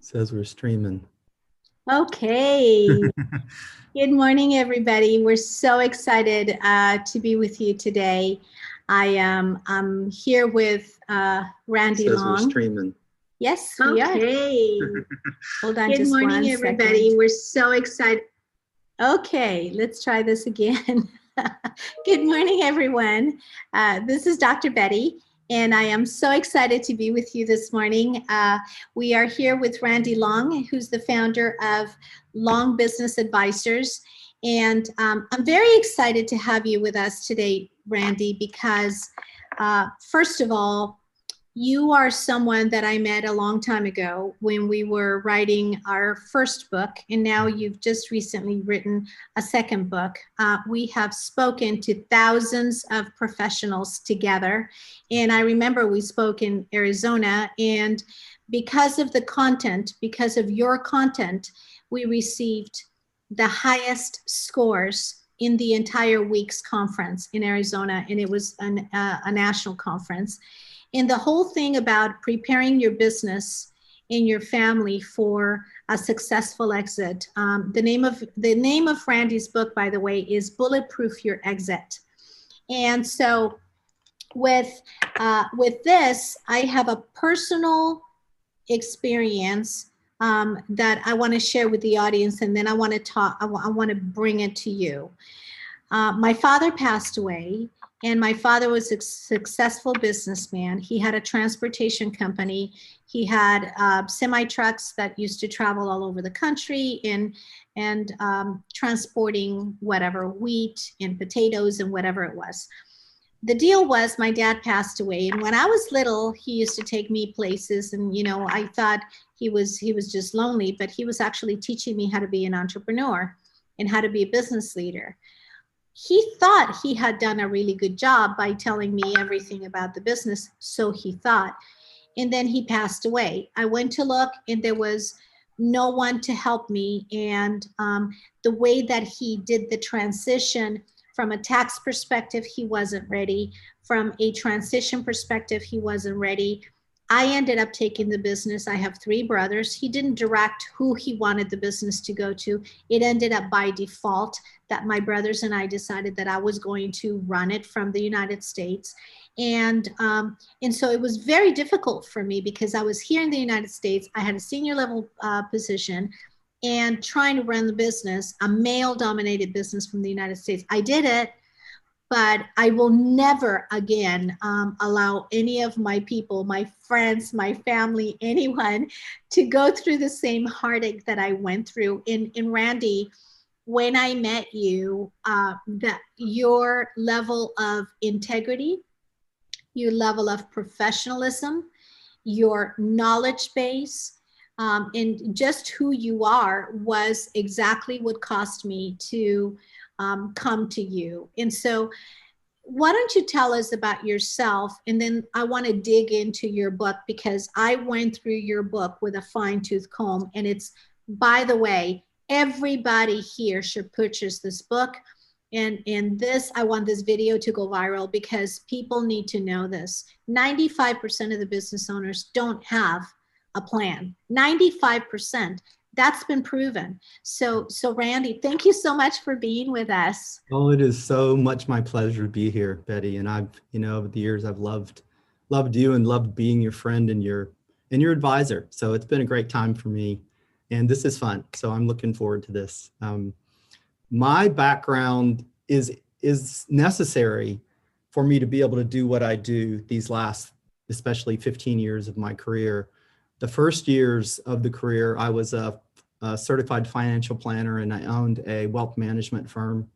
Says we're streaming. Okay. Good morning, everybody. We're so excited to be with you today. I'm here with Randy Says we're Long. streaming. Yes, we are. Okay. Hold on Good just morning, one everybody. second. We're so excited. Okay, let's try this again. Good morning, everyone. This is Dr. Betty, and I am so excited to be with you this morning. We are here with Randy Long, who's the founder of Long Business Advisors. And I'm very excited to have you with us today, Randy, because first of all, you are someone that I met a long time ago when we were writing our first book, and now you've just recently written a second book. We have spoken to thousands of professionals together, and I remember we spoke in Arizona, and because of the content, because of your content, we received the highest scores in the entire week's conference in Arizona, and it was a national conference. And the whole thing about preparing your business and your family for a successful exit. The name of Randy's book, by the way, is Bulletproof Your Exit. And so with this, I have a personal experience that I want to share with the audience, and then I want to talk. I want to bring it to you. My father passed away. And my father was a successful businessman. He had a transportation company. He had semi trucks that used to travel all over the country and transporting whatever, wheat and potatoes and whatever it was. The deal was my dad passed away. And when I was little, he used to take me places. And, you know, I thought he was just lonely, but he was actually teaching me how to be an entrepreneur and how to be a business leader. He thought he had done a really good job by telling me everything about the business, so he thought. And then he passed away. I went to look, and there was no one to help me. And the way that he did the transition from a tax perspective, he wasn't ready. From a transition perspective, he wasn't ready. I ended up taking the business. I have 3 brothers. He didn't direct who he wanted the business to go to. It ended up by default that my brothers and I decided that I was going to run it from the United States. And so it was very difficult for me because I was here in the United States. I had a senior level position and trying to run the business, a male dominated business from the United States. I did it. But I will never again allow any of my people, my friends, my family, anyone to go through the same heartache that I went through. In Randy, when I met you, that your level of integrity, your level of professionalism, your knowledge base, and just who you are was exactly what caused me to come to you. And so why don't you tell us about yourself, and then I want to dig into your book because I went through your book with a fine-tooth comb, and it's, by the way, everybody here should purchase this book. And this, I want this video to go viral because people need to know this. 95% of the business owners don't have a plan. 95%. That's been proven. So Randy, thank you so much for being with us. Oh, it is so much my pleasure to be here, Betty. And I've, over the years, I've loved you and loved being your friend and your advisor. So it's been a great time for me, and this is fun. So I'm looking forward to this. My background is necessary for me to be able to do what I do these last, especially 15 years of my career. The first years of the career, I was a certified financial planner, and I owned a wealth management firm.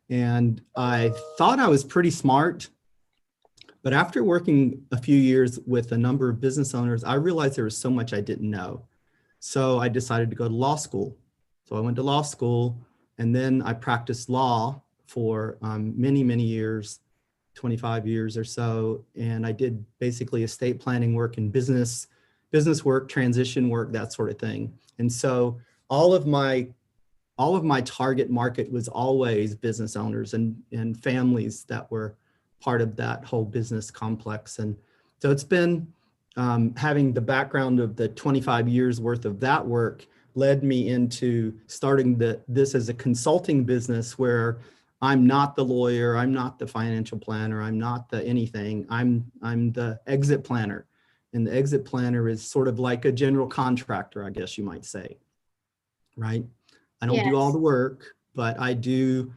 And I thought I was pretty smart, but after working a few years with a number of business owners, I realized there was so much I didn't know. So I decided to go to law school. So I went to law school, and then I practiced law for many, many years, 25 years or so. And I did basically estate planning work and business work, transition work, that sort of thing. And so all of my target market was always business owners and families that were part of that whole business complex. And so it's been having the background of the 25 years worth of that work led me into starting this as a consulting business where I'm not the lawyer, I'm not the financial planner, I'm not the anything, I'm the exit planner. And the exit planner is sort of like a general contractor, I guess you might say, right? I don't do all Yes. the work, but I do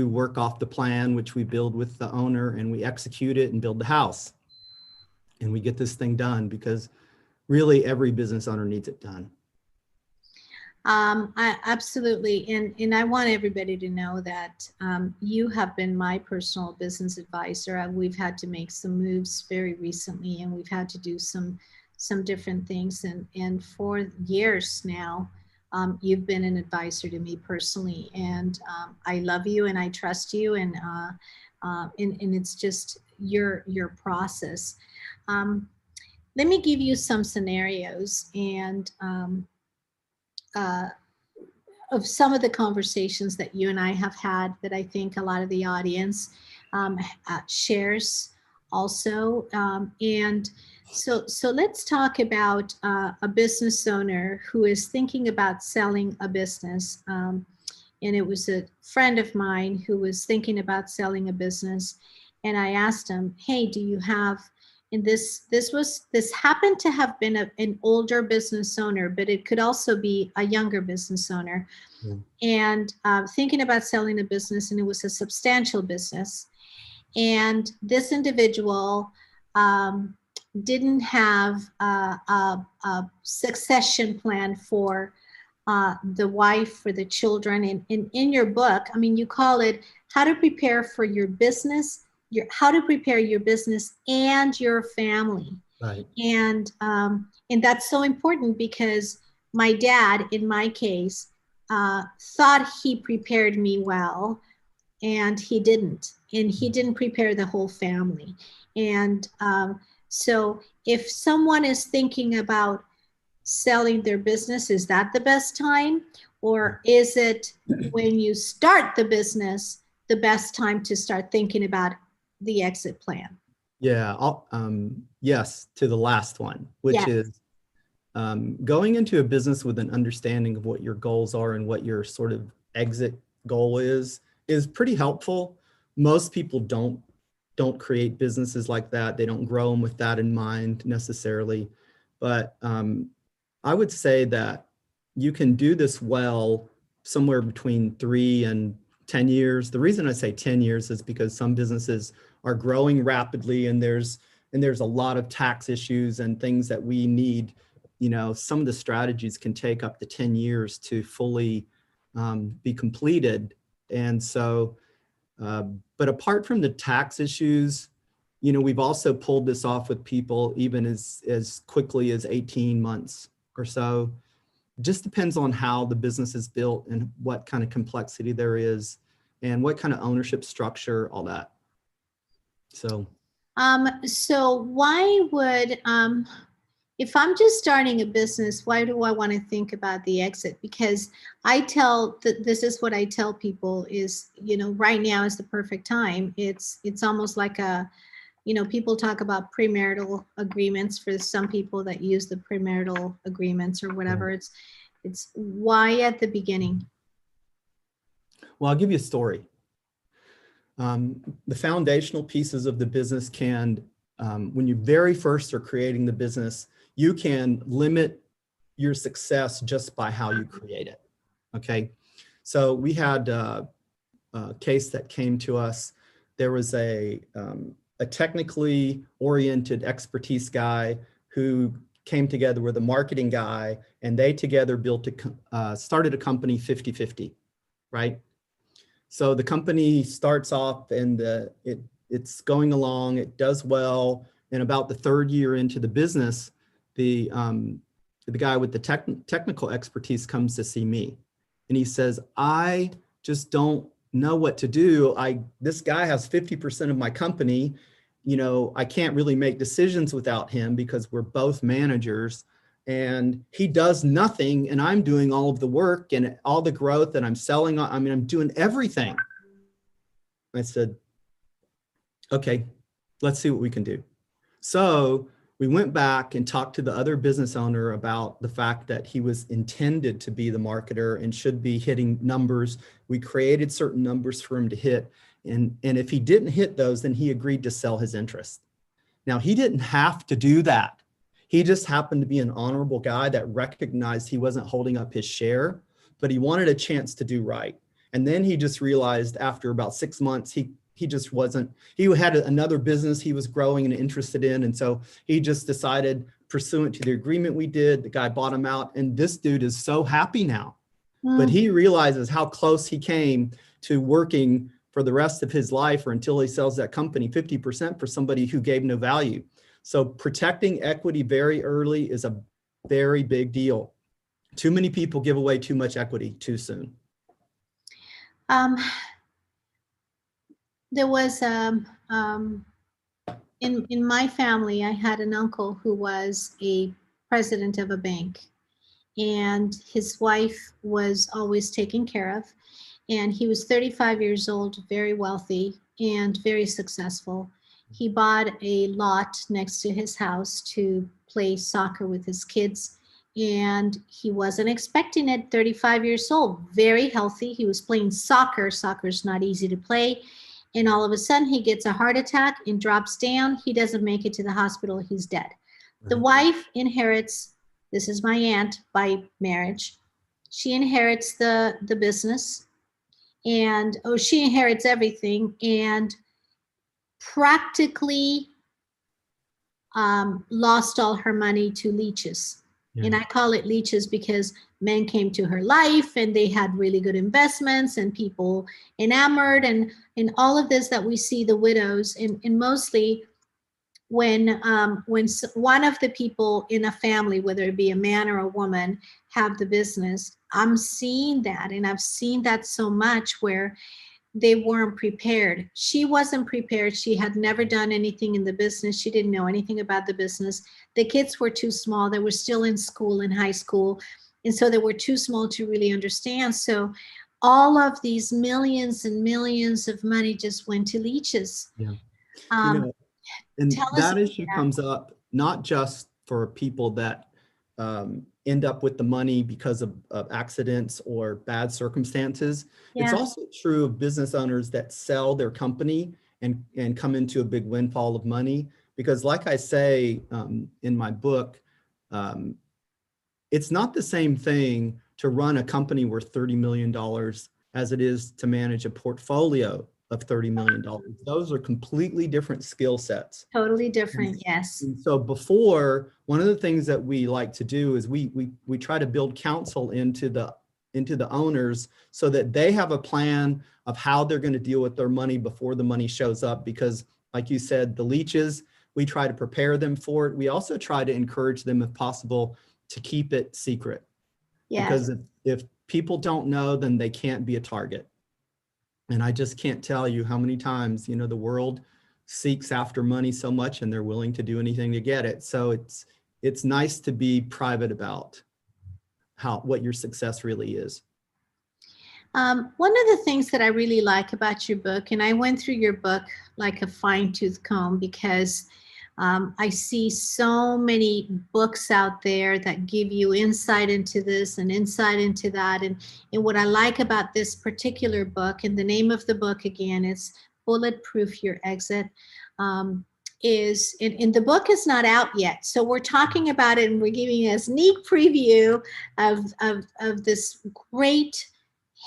work off the plan, which we build with the owner, and we execute it and build the house. And we get this thing done because really every business owner needs it done. I absolutely, and I want everybody to know that you have been my personal business advisor. We've had to make some moves very recently, and we've had to do some different things. And for years now, you've been an advisor to me personally, and I love you and I trust you, and it's just your process. Let me give you some scenarios and. Of some of the conversations that you and I have had that I think a lot of the audience shares also. And so let's talk about a business owner who is thinking about selling a business. And it was a friend of mine who was thinking about selling a business. And I asked him, hey, do you have, and this happened to have been an older business owner, but it could also be a younger business owner. Yeah. And thinking about selling a business, and it was a substantial business. And this individual didn't have a succession plan for the wife, for the children. And in your book, I mean, you call it How to Prepare for Your Business, how to prepare your business and your family. Right. And that's so important because my dad, in my case, thought he prepared me well, and he didn't. And he didn't prepare the whole family. And so if someone is thinking about selling their business, is that the best time? Or is it when you start the business, the best time to start thinking about the exit plan? Yeah, yes, to the last one, which Yes. is going into a business with an understanding of what your goals are and what your sort of exit goal is pretty helpful. Most people don't create businesses like that. They don't grow them with that in mind necessarily. But I would say that you can do this well somewhere between 3 and 10 years. The reason I say 10 years is because some businesses are growing rapidly, and there's a lot of tax issues and things that we need. You know, some of the strategies can take up to 10 years to fully be completed. And so, but apart from the tax issues, you know, we've also pulled this off with people even as quickly as 18 months or so. It just depends on how the business is built and what kind of complexity there is and what kind of ownership structure, all that. So why would, if I'm just starting a business, why do I want to think about the exit? Because this is what I tell people is, you know, right now is the perfect time. It's almost like people talk about premarital agreements for some people that use the premarital agreements or whatever. Right. It's why at the beginning? Well, I'll give you a story. The foundational pieces of the business can, when you very first are creating the business, you can limit your success just by how you create it. Okay. So we had a case that came to us. There was a technically oriented expertise guy who came together with a marketing guy, and they together started a company 50-50, right? So the company starts off and it's going along, it does well. And about the third year into the business, the guy with the technical expertise comes to see me. And he says, I just don't know what to do. This guy has 50% of my company. You know, I can't really make decisions without him because we're both managers. And he does nothing, and I'm doing all of the work and all the growth, and I'm selling. I mean, I'm doing everything. I said, okay, let's see what we can do. So we went back and talked to the other business owner about the fact that he was intended to be the marketer and should be hitting numbers. We created certain numbers for him to hit. And if he didn't hit those, then he agreed to sell his interest. Now, he didn't have to do that. He just happened to be an honorable guy that recognized he wasn't holding up his share, but he wanted a chance to do right. And then he just realized after about 6 months, he just wasn't, he had another business he was growing and interested in. And so he just decided, pursuant to the agreement we did, the guy bought him out. And this dude is so happy now. But he realizes how close he came to working for the rest of his life or until he sells that company, 50% for somebody who gave no value. So protecting equity very early is a very big deal. Too many people give away too much equity too soon. There was, in my family, I had an uncle who was a president of a bank, and his wife was always taken care of. And he was 35 years old, very wealthy and very successful. He bought a lot next to his house to play soccer with his kids. And he wasn't expecting it, 35 years old, very healthy. He was playing soccer. Soccer's not easy to play. And all of a sudden he gets a heart attack and drops down. He doesn't make it to the hospital. He's dead. The wife inherits, this is my aunt by marriage. She inherits the business. And she inherits everything and practically lost all her money to leeches. Yeah. And I call it leeches because men came to her life and they had really good investments and people enamored and all of this that we see the widows and mostly when one of the people in a family, whether it be a man or a woman, have the business, I'm seeing that. And I've seen that so much where they weren't prepared. She wasn't prepared. She had never done anything in the business. She didn't know anything about the business. The kids were too small. They were still in school, in high school. And so they were too small to really understand. So all of these millions and millions of money just went to leeches. Yeah. And that issue comes up not just for people that end up with the money because of accidents or bad circumstances. Yeah. It's also true of business owners that sell their company and come into a big windfall of money. Because like I say in my book, it's not the same thing to run a company worth $30 million as it is to manage a portfolio of $30 million. Those are completely different skill sets. Totally different, yes. And so before, one of the things that we like to do is we try to build counsel into the owners so that they have a plan of how they're going to deal with their money before the money shows up. Because like you said, the leeches, we try to prepare them for it. We also try to encourage them, if possible, to keep it secret. Yes. Because if people don't know, then they can't be a target. And I just can't tell you how many times, the world seeks after money so much and they're willing to do anything to get it. So it's nice to be private about what your success really is. One of the things that I really like about your book, and I went through your book like a fine-tooth comb because I see so many books out there that give you insight into this and insight into that. And what I like about this particular book, and the name of the book again is Bulletproof Your Exit, is, and the book is not out yet. So we're talking about it and we're giving a sneak preview of this great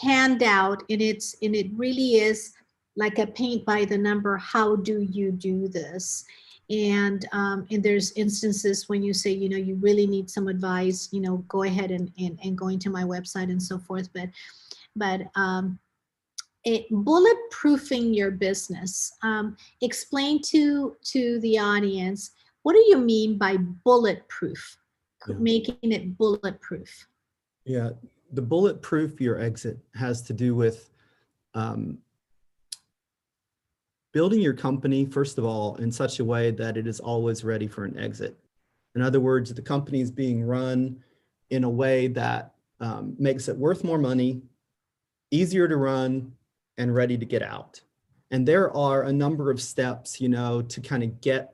handout. And it really is like a paint by the number. How do you do this? And there's instances when you say, you really need some advice, go ahead and go into my website and so forth. But bulletproofing your business. Explain to the audience, what do you mean by bulletproof? Yeah. Making it bulletproof. Yeah, the Bulletproof Your Exit has to do with building your company, first of all, in such a way that it is always ready for an exit. In other words, the company is being run in a way that makes it worth more money, easier to run, and ready to get out. And there are a number of steps, to kind of get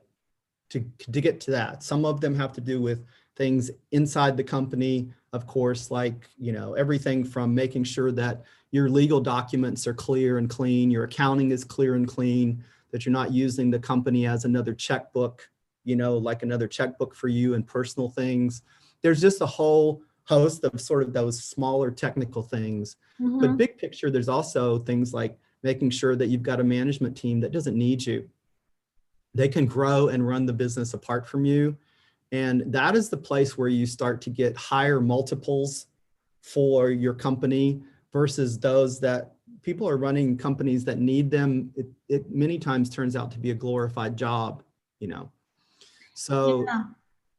to get to that. Some of them have to do with things inside the company, of course, like, you know, everything from making sure that your legal documents are clear and clean, your accounting is clear and clean, that you're not using the company as another checkbook, you know, like another checkbook for you and personal things. There's just a whole host of sort of those smaller technical things. But big picture, there's also things like making sure that you've got a management team that doesn't need you. They can grow and run the business apart from you. And that is the place where you start to get higher multiples for your company versus those that people are running companies that need them. It many times turns out to be a glorified job, you know. So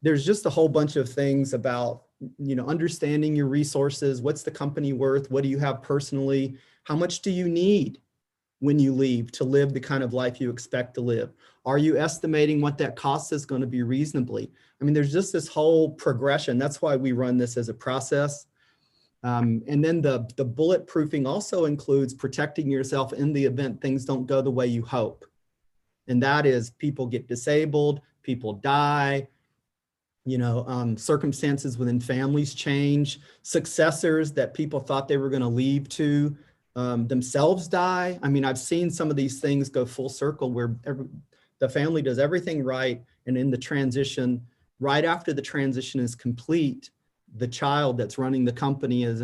there's just a whole bunch of things about, you know, understanding your resources. What's the company worth? What do you have personally? How much do you need when you leave to live the kind of life you expect to live? Are you estimating what that cost is going to be reasonably? I mean, there's just this whole progression. That's why we run this as a process. And then the bulletproofing also includes protecting yourself in the event things don't go the way you hope. And that is people get disabled, people die, you know, circumstances within families change, successors that people thought they were going to leave to themselves die. I mean, I've seen some of these things go full circle where the family does everything right. And in the transition, right after the transition is complete, the child that's running the company is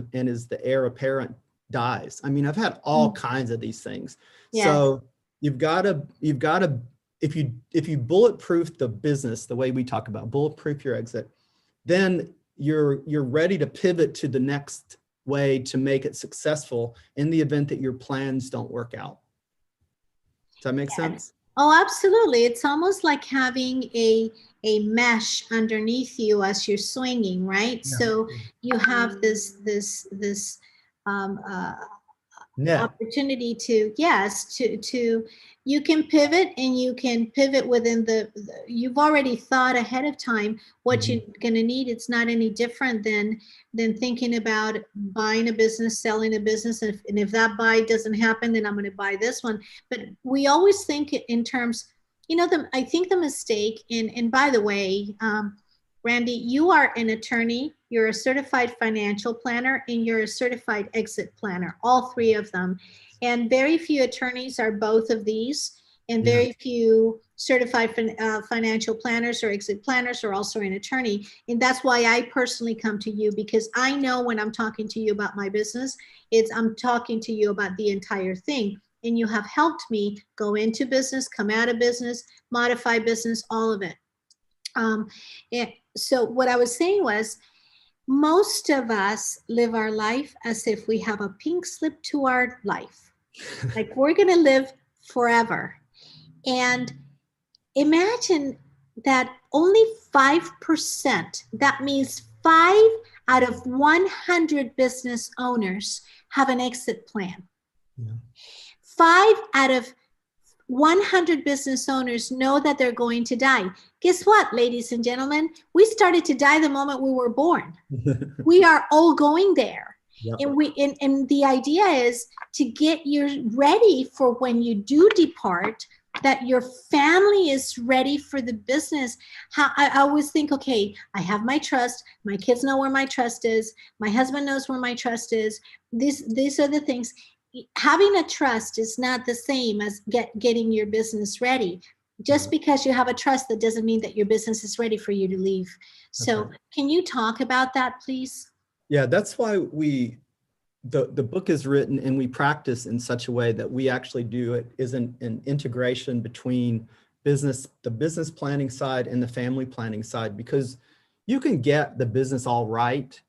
the heir apparent dies. I mean, I've had all kinds of these things. Yes. So you've got to, if you bulletproof the business, the way we talk about bulletproof your exit, then you're ready to pivot to the next way to make it successful in the event that your plans don't work out. Does that make sense? Oh, absolutely. It's almost like having a mesh underneath you as you're swinging, right? Yeah. So you have this opportunity to, yes, to you can pivot, and you can pivot within you've already thought ahead of time what you're going to need. It's not any different than thinking about buying a business, selling a business. And if that buy doesn't happen, then I'm going to buy this one. But we always think in terms, you know, I think the mistake, and by the way, Randy, you are an attorney, you're a certified financial planner, and you're a certified exit planner, all three of them. And very few attorneys are both of these, and very few certified financial planners or exit planners are also an attorney. And that's why I personally come to you, because I know when I'm talking to you about my business, I'm talking to you about the entire thing. And you have helped me go into business, come out of business, modify business, all of it. So what I was saying was, most of us live our life as if we have a pink slip to our life. Like we're going to live forever. And imagine that only 5%, that means 5 out of 100 business owners have an exit plan. Yeah. 5 out of 100 business owners know that they're going to die. Guess what, ladies and gentlemen? We started to die the moment we were born. We are all going there. Yep. And the idea is to get you ready for when you do depart, that your family is ready for the business. I always think, okay, I have my trust. My kids know where my trust is. My husband knows where my trust is. These are the things. Having a trust is not the same as getting your business ready. Just because you have a trust, that doesn't mean that your business is ready for you to leave. So Can you talk about that, please? Yeah, that's why the book is written, and we practice in such a way that we actually do it is an integration between the business planning side and the family planning side, because you can get the business all right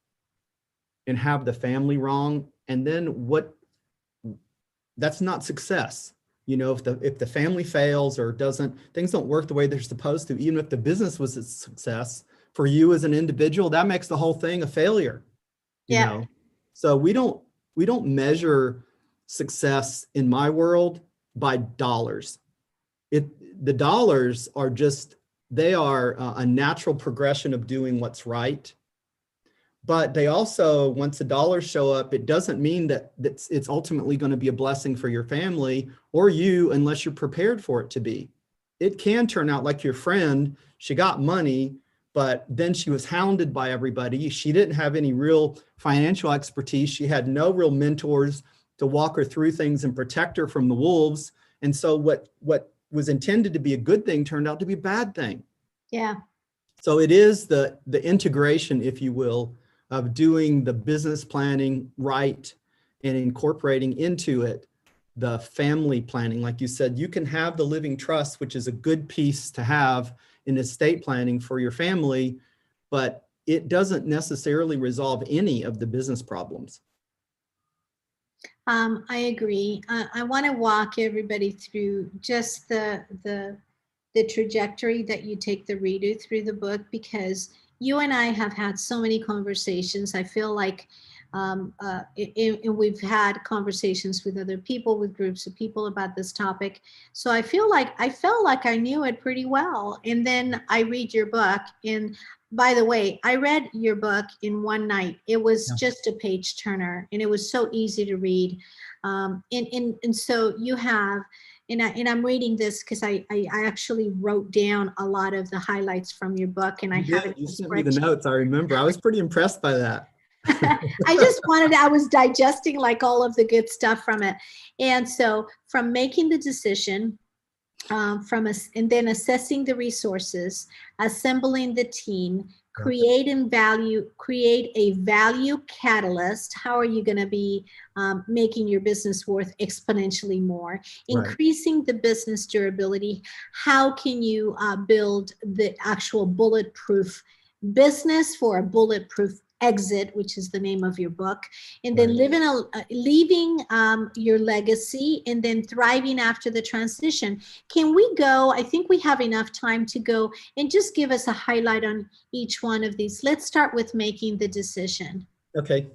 and have the family wrong. And then that's not success. You know, if the family fails or things don't work the way they're supposed to, even if the business was a success for you as an individual, that makes the whole thing a failure. You know, so we don't measure success in my world by dollars. The dollars are they are a natural progression of doing what's right. But they also, once the dollars show up, it doesn't mean that it's ultimately going to be a blessing for your family or you, unless you're prepared for it to be. it can turn out like your friend. She got money, but then she was hounded by everybody. She didn't have any real financial expertise. She had no real mentors to walk her through things and protect her from the wolves. And so what was intended to be a good thing turned out to be a bad thing. Yeah. So it is the integration, if you will, of doing the business planning right and incorporating into it the family planning. Like you said, you can have the living trust, which is a good piece to have in estate planning for your family, but it doesn't necessarily resolve any of the business problems. I agree. I want to walk everybody through just the trajectory that you take the reader through the book, because you and I have had so many conversations. I feel like we've had conversations with other people, with groups of people about this topic. So I felt like I knew it pretty well. And then I read your book. And by the way, I read your book in one night. It was just a page turner, and it was so easy to read. And so you have, and I'm reading this because I actually wrote down a lot of the highlights from your book, and You sent me the notes. I remember. I was pretty impressed by that. I was digesting like all of the good stuff from it. And so from making the decision, and then assessing the resources, assembling the team, create a value catalyst. How are you going to be making your business worth exponentially more? Increasing the business durability. How can you build the actual bulletproof business for a bulletproof exit, which is the name of your book, and then leaving your legacy, and then thriving after the transition. Can we go? I think we have enough time to go and just give us a highlight on each one of these. Let's start with making the decision. Okay.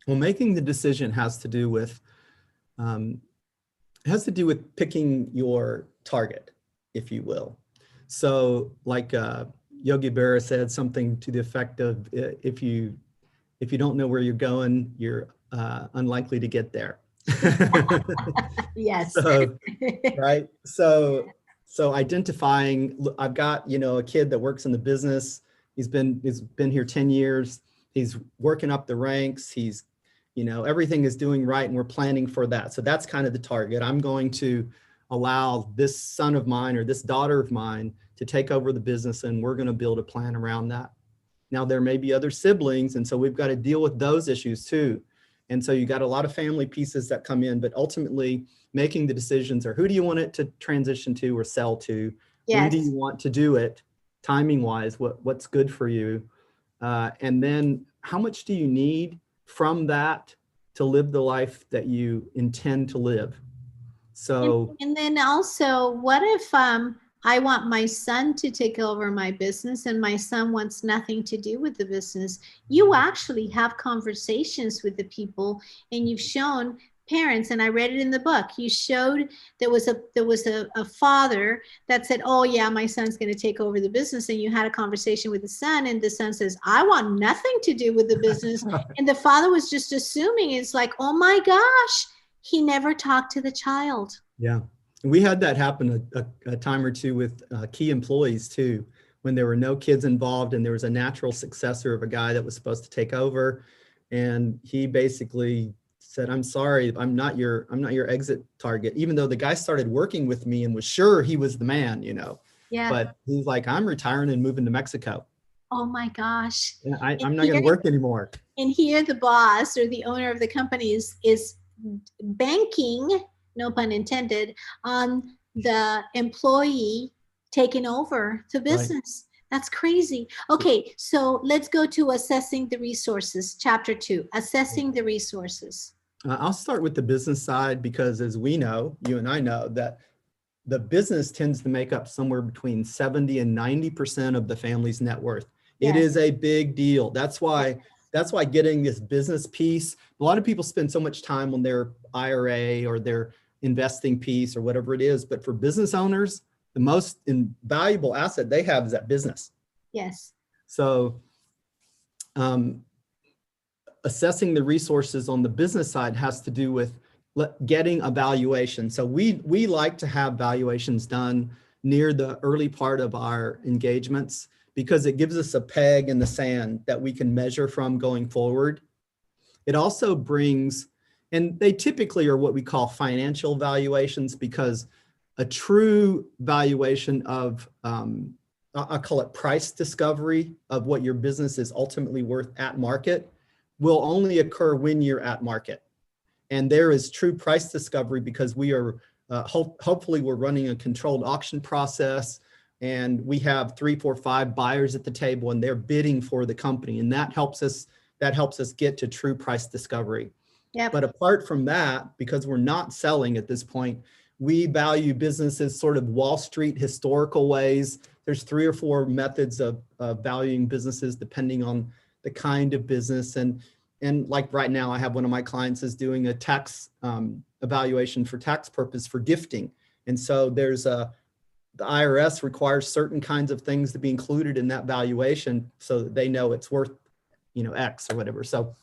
Well, making the decision has to do with picking your target, if you will. So, like Yogi Berra said something to the effect of, if you don't know where you're going, you're unlikely to get there. Yes. So, right. So identifying, I've got, a kid that works in the business. He's been here 10 years. He's working up the ranks. He's, everything is doing right, and we're planning for that. So that's kind of the target. I'm going to allow this son of mine or this daughter of mine to take over the business, and we're going to build a plan around that. Now, there may be other siblings, and so we've got to deal with those issues too. And so you got a lot of family pieces that come in, but ultimately making the decisions are, who do you want it to transition to or sell to? Yes. When do you want to do it? Timing wise, what's good for you? And then how much do you need from that to live the life that you intend to live? So, and then also, what if I want my son to take over my business, and my son wants nothing to do with the business? You actually have conversations with the people, and you've shown parents, and I read it in the book, you showed there was a father that said, oh yeah, my son's going to take over the business. And you had a conversation with the son, and the son says, I want nothing to do with the business. And the father was just assuming, it's like, oh my gosh, he never talked to the child. Yeah. We had that happen a time or two with key employees too, when there were no kids involved and there was a natural successor of a guy that was supposed to take over. And he basically said, I'm sorry, I'm not your exit target, even though the guy started working with me and was sure he was the man, Yeah. But he's like, I'm retiring and moving to Mexico. Oh my gosh. I'm not going to work anymore. And here the boss or the owner of the company is banking, no pun intended, on the employee taking over the business. Right. That's crazy. Okay, so let's go to assessing the resources. Chapter 2, assessing the resources. I'll start with the business side, because as we know, you and I know, that the business tends to make up somewhere between 70 and 90% of the family's net worth. Yes. It is a big deal. That's why getting this business piece, a lot of people spend so much time on their IRA or their investing piece or whatever it is. But for business owners, the most invaluable asset they have is that business. Yes. So assessing the resources on the business side has to do with getting a valuation. So we like to have valuations done near the early part of our engagements because it gives us a peg in the sand that we can measure from going forward. It also brings, and they typically are what we call financial valuations, because a true valuation of, I call it price discovery of what your business is ultimately worth at market, will only occur when you're at market. And there is true price discovery because we are, hopefully we're running a controlled auction process, and we have 3, 4, 5 buyers at the table and they're bidding for the company. And that helps us get to true price discovery. Yep. But apart from that, because we're not selling at this point, we value businesses sort of Wall Street historical ways. There's 3 or 4 methods of valuing businesses depending on the kind of business. And like right now, I have one of my clients is doing a tax evaluation for tax purpose for gifting. And so the IRS requires certain kinds of things to be included in that valuation so that they know it's worth, X or whatever. So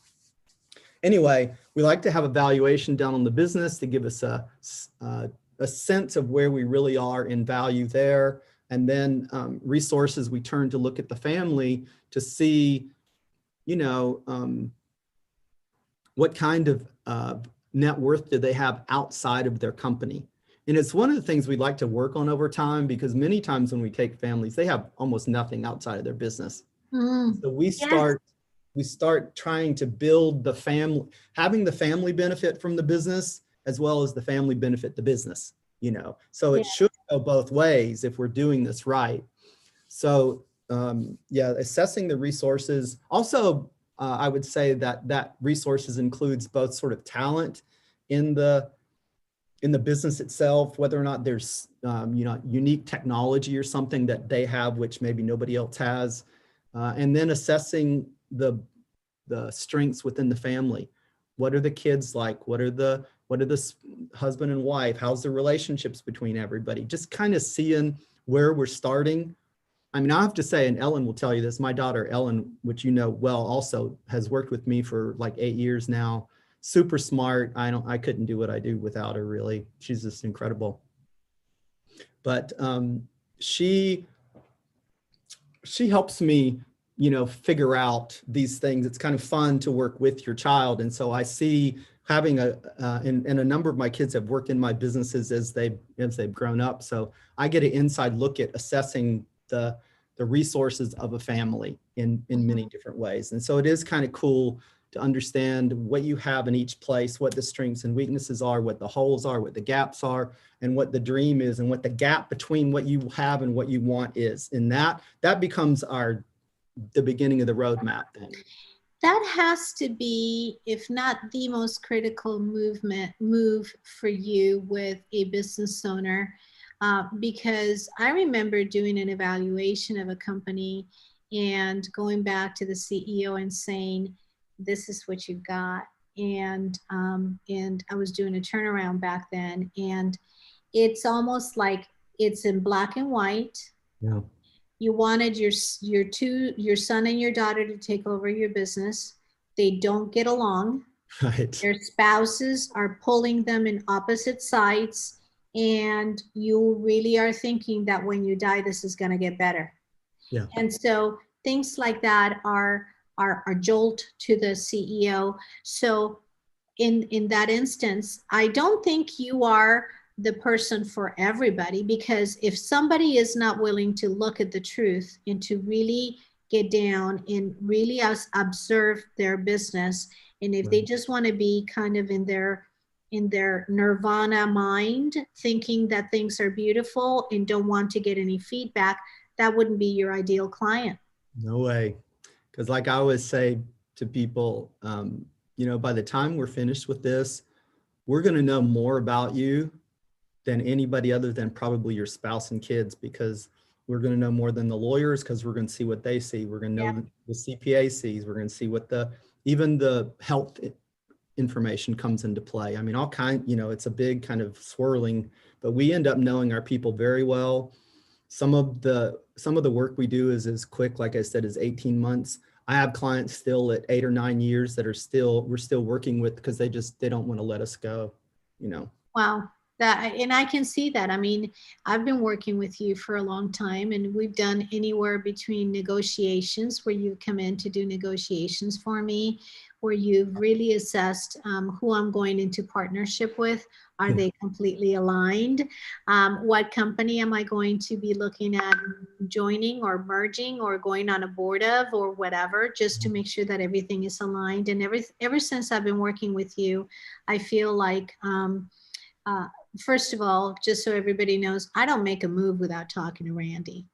anyway, we like to have a valuation done on the business to give us a sense of where we really are in value there. And then resources, we turn to look at the family to see, what kind of net worth do they have outside of their company. And it's one of the things we'd like to work on over time, because many times when we take families, they have almost nothing outside of their business. So we start trying to build the family, having the family benefit from the business as well as the family benefit the business, so it should go both ways if we're doing this right. So assessing the resources. Also, I would say that resources includes both sort of talent in the business itself, whether or not there's unique technology or something that they have which maybe nobody else has, and then assessing the strengths within the family. What are the kids like? What are the husband and wife? How's the relationships between everybody? Just kind of seeing where we're starting. I mean, I have to say, and Ellen will tell you this, my daughter Ellen, which well also, has worked with me for like 8 years now. Super smart. I couldn't do what I do without her, really. She's just incredible. But she helps me, figure out these things. It's kind of fun to work with your child. And so I see having and a number of my kids have worked in my businesses as they've grown up. So I get an inside look at assessing the resources of a family in many different ways. And so it is kind of cool to understand what you have in each place, what the strengths and weaknesses are, what the holes are, what the gaps are, and what the dream is, and what the gap between what you have and what you want is. And that becomes the beginning of the roadmap then. That has to be, if not the most critical move for you with a business owner, because I remember doing an evaluation of a company and going back to the CEO and saying, this is what you've got. And I was doing a turnaround back then, and it's almost like it's in black and white. Yeah. You wanted your son and your daughter to take over your business. They don't get along. Right. Their spouses are pulling them in opposite sides. And you really are thinking that when you die, this is going to get better. Yeah. And so things like that are a jolt to the CEO. So in that instance, I don't think you are the person for everybody, because if somebody is not willing to look at the truth and to really get down and really observe their business, and if they just want to be kind of in their nirvana mind, thinking that things are beautiful and don't want to get any feedback, that wouldn't be your ideal client. No way. Because like I always say to people, by the time we're finished with this, we're going to know more about you than anybody other than probably your spouse and kids, because we're going to know more than the lawyers, because we're going to see what they see. We're going to know the CPA sees. We're going to see what even the health information comes into play. I mean, all kind, it's a big kind of swirling, but we end up knowing our people very well. Some of the work we do is as quick, like I said, as 18 months. I have clients still at 8 or 9 years that we're still working with, because they don't want to let us go. you know. Wow. And I can see that. I mean, I've been working with you for a long time, and we've done anywhere between negotiations where you come in to do negotiations for me, where you've really assessed who I'm going into partnership with. Are they completely aligned? What company am I going to be looking at joining or merging or going on a board of or whatever, just to make sure that everything is aligned. And ever since I've been working with you, I feel like, first of all, just so everybody knows, I don't make a move without talking to Randy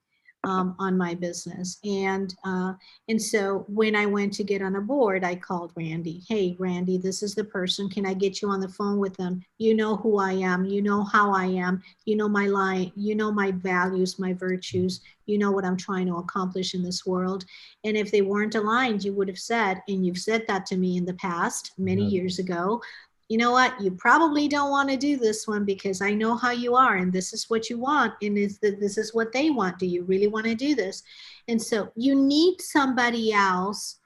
on my business. And so when I went to get on a board, I called Randy. Hey, Randy, this is the person. Can I get you on the phone with them? You know who I am. You know how I am. You know my line. You know my values, my virtues. You know what I'm trying to accomplish in this world. And if they weren't aligned, you would have said, and you've said that to me in the past, many years ago, you know what, you probably don't want to do this one because I know how you are and this is what you want and this is what they want. Do you really want to do this? And so you need somebody else,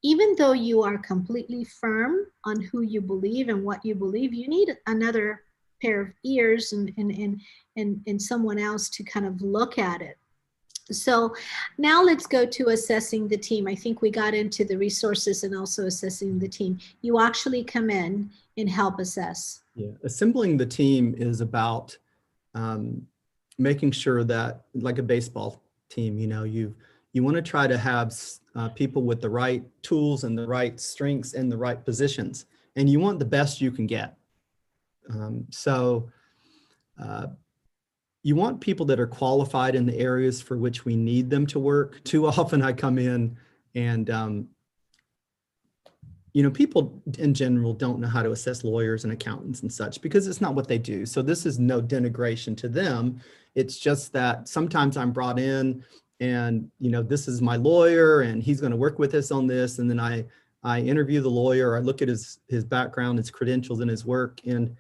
even though you are completely firm on who you believe and what you believe, you need another pair of ears and someone else to kind of look at it. So now let's go to assessing the team. I think we got into the resources and also assessing the team. You actually come in and help assess. Yeah, assembling the team is about making sure that, like a baseball team, you know, you want to try to have people with the right tools and the right strengths and the right positions, and you want the best you can get. You want people that are qualified in the areas for which we need them to work. Too often I come in and, you know, people in general don't know how to assess lawyers and accountants and such because it's not what they do. So this is no denigration to them. It's just that sometimes I'm brought in and, you know, this is my lawyer and he's going to work with us on this. And then I interview the lawyer, I look at his background, his credentials and his work, and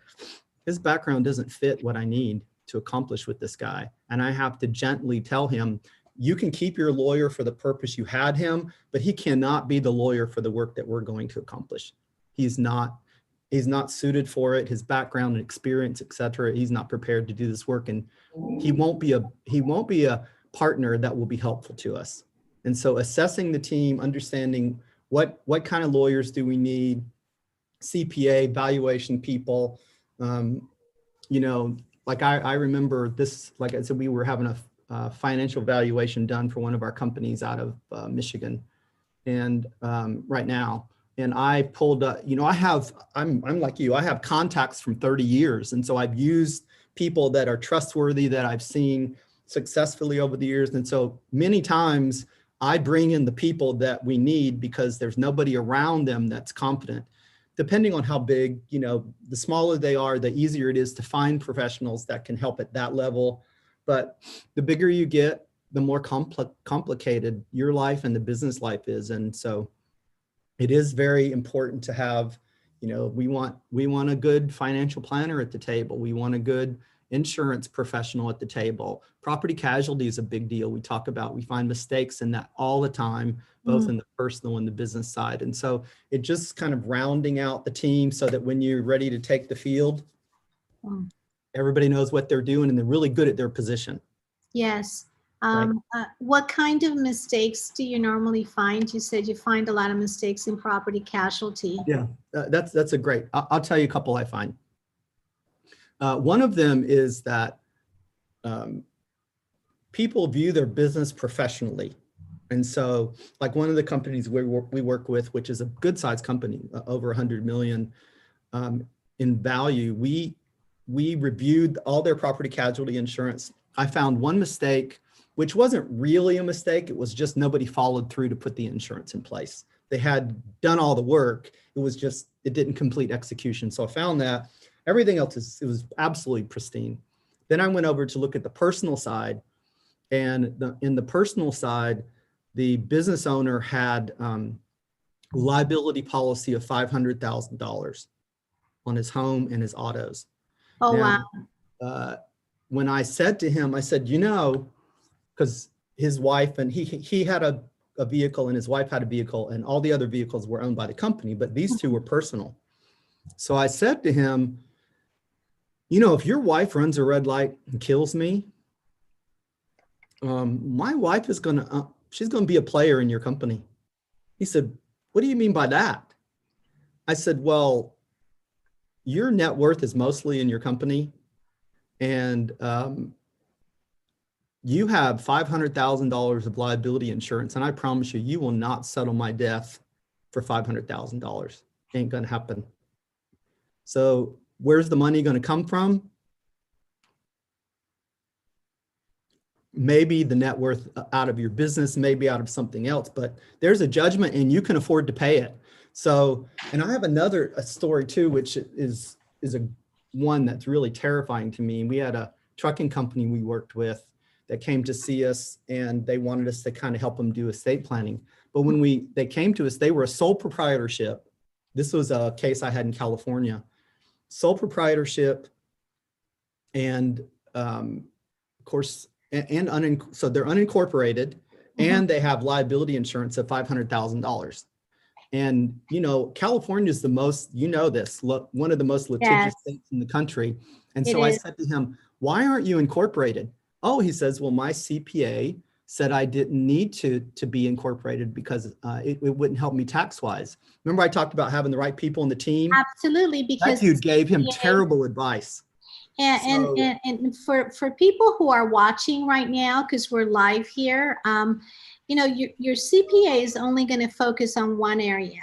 his background doesn't fit what I need to accomplish with this guy. And I have to gently tell him, you can keep your lawyer for the purpose you had him, but he cannot be the lawyer for the work that we're going to accomplish. He's not suited for it. His background and experience, etc. He's not prepared to do this work, and he won't be a partner that will be helpful to us. And so assessing the team, understanding what kind of lawyers do we need, CPA, valuation people, you know, like I remember this, like I said, we were having a financial valuation done for one of our companies out of Michigan, and right now, and I pulled up, you know, I'm like you, I have contacts from 30 years, and so I've used people that are trustworthy that I've seen successfully over the years, and so many times I bring in the people that we need because there's nobody around them that's competent. Depending on how big, you know, the smaller they are, the easier it is to find professionals that can help at that level. But the bigger you get, the more complicated your life and the business life is. And so it is very important to have, you know, we want a good financial planner at the table. We want a good insurance professional at the table. Property casualty is a big deal. We talk about, we find mistakes in that all the time, both in the personal and the business side. And so it just kind of rounding out the team so that when you're ready to take the field, everybody knows what they're doing and they're really good at their position. Yes. Right? What kind of mistakes do you normally find? You said you find a lot of mistakes in property casualty. Yeah, that's a great, I'll tell you a couple I find. One of them is that people view their business professionally. And so like one of the companies we work with, which is a good sized company, over 100 million in value, we reviewed all their property casualty insurance. I found one mistake, which wasn't really a mistake. It was just nobody followed through to put the insurance in place. They had done all the work. It was just, it didn't complete execution. So I found that. Everything else it was absolutely pristine. Then I went over to look at the personal side, and in the personal side, the business owner had liability policy of $500,000 on his home and his autos. Oh, now, wow. When I said to him, I said, you know, because his wife and he had a vehicle and his wife had a vehicle, and all the other vehicles were owned by the company, but these two were personal. So I said to him, if your wife runs a red light and kills me, my wife is she's going to be a player in your company. He said, what do you mean by that? I said, well, your net worth is mostly in your company, and you have $500,000 of liability insurance, and I promise you, you will not settle my death for $500,000. Ain't going to happen. So where's the money going to come from? Maybe the net worth out of your business, maybe out of something else, but there's a judgment and you can afford to pay it. So, and I have a story too, which is a one that's really terrifying to me. We had a trucking company we worked with that came to see us, and they wanted us to kind of help them do estate planning. But when they came to us, they were a sole proprietorship. This was a case I had in California, sole proprietorship. And of course, so they're unincorporated, and they have liability insurance of $500,000. And, California is the most, one of the most litigious states in the country. And so I said to him, why aren't you incorporated? Oh, he says, well, my CPA said I didn't need to be incorporated because it wouldn't help me tax-wise. Remember I talked about having the right people in the team? Absolutely, because that dude gave him terrible advice. And for people who are watching right now, because we're live here, your CPA is only going to focus on one area.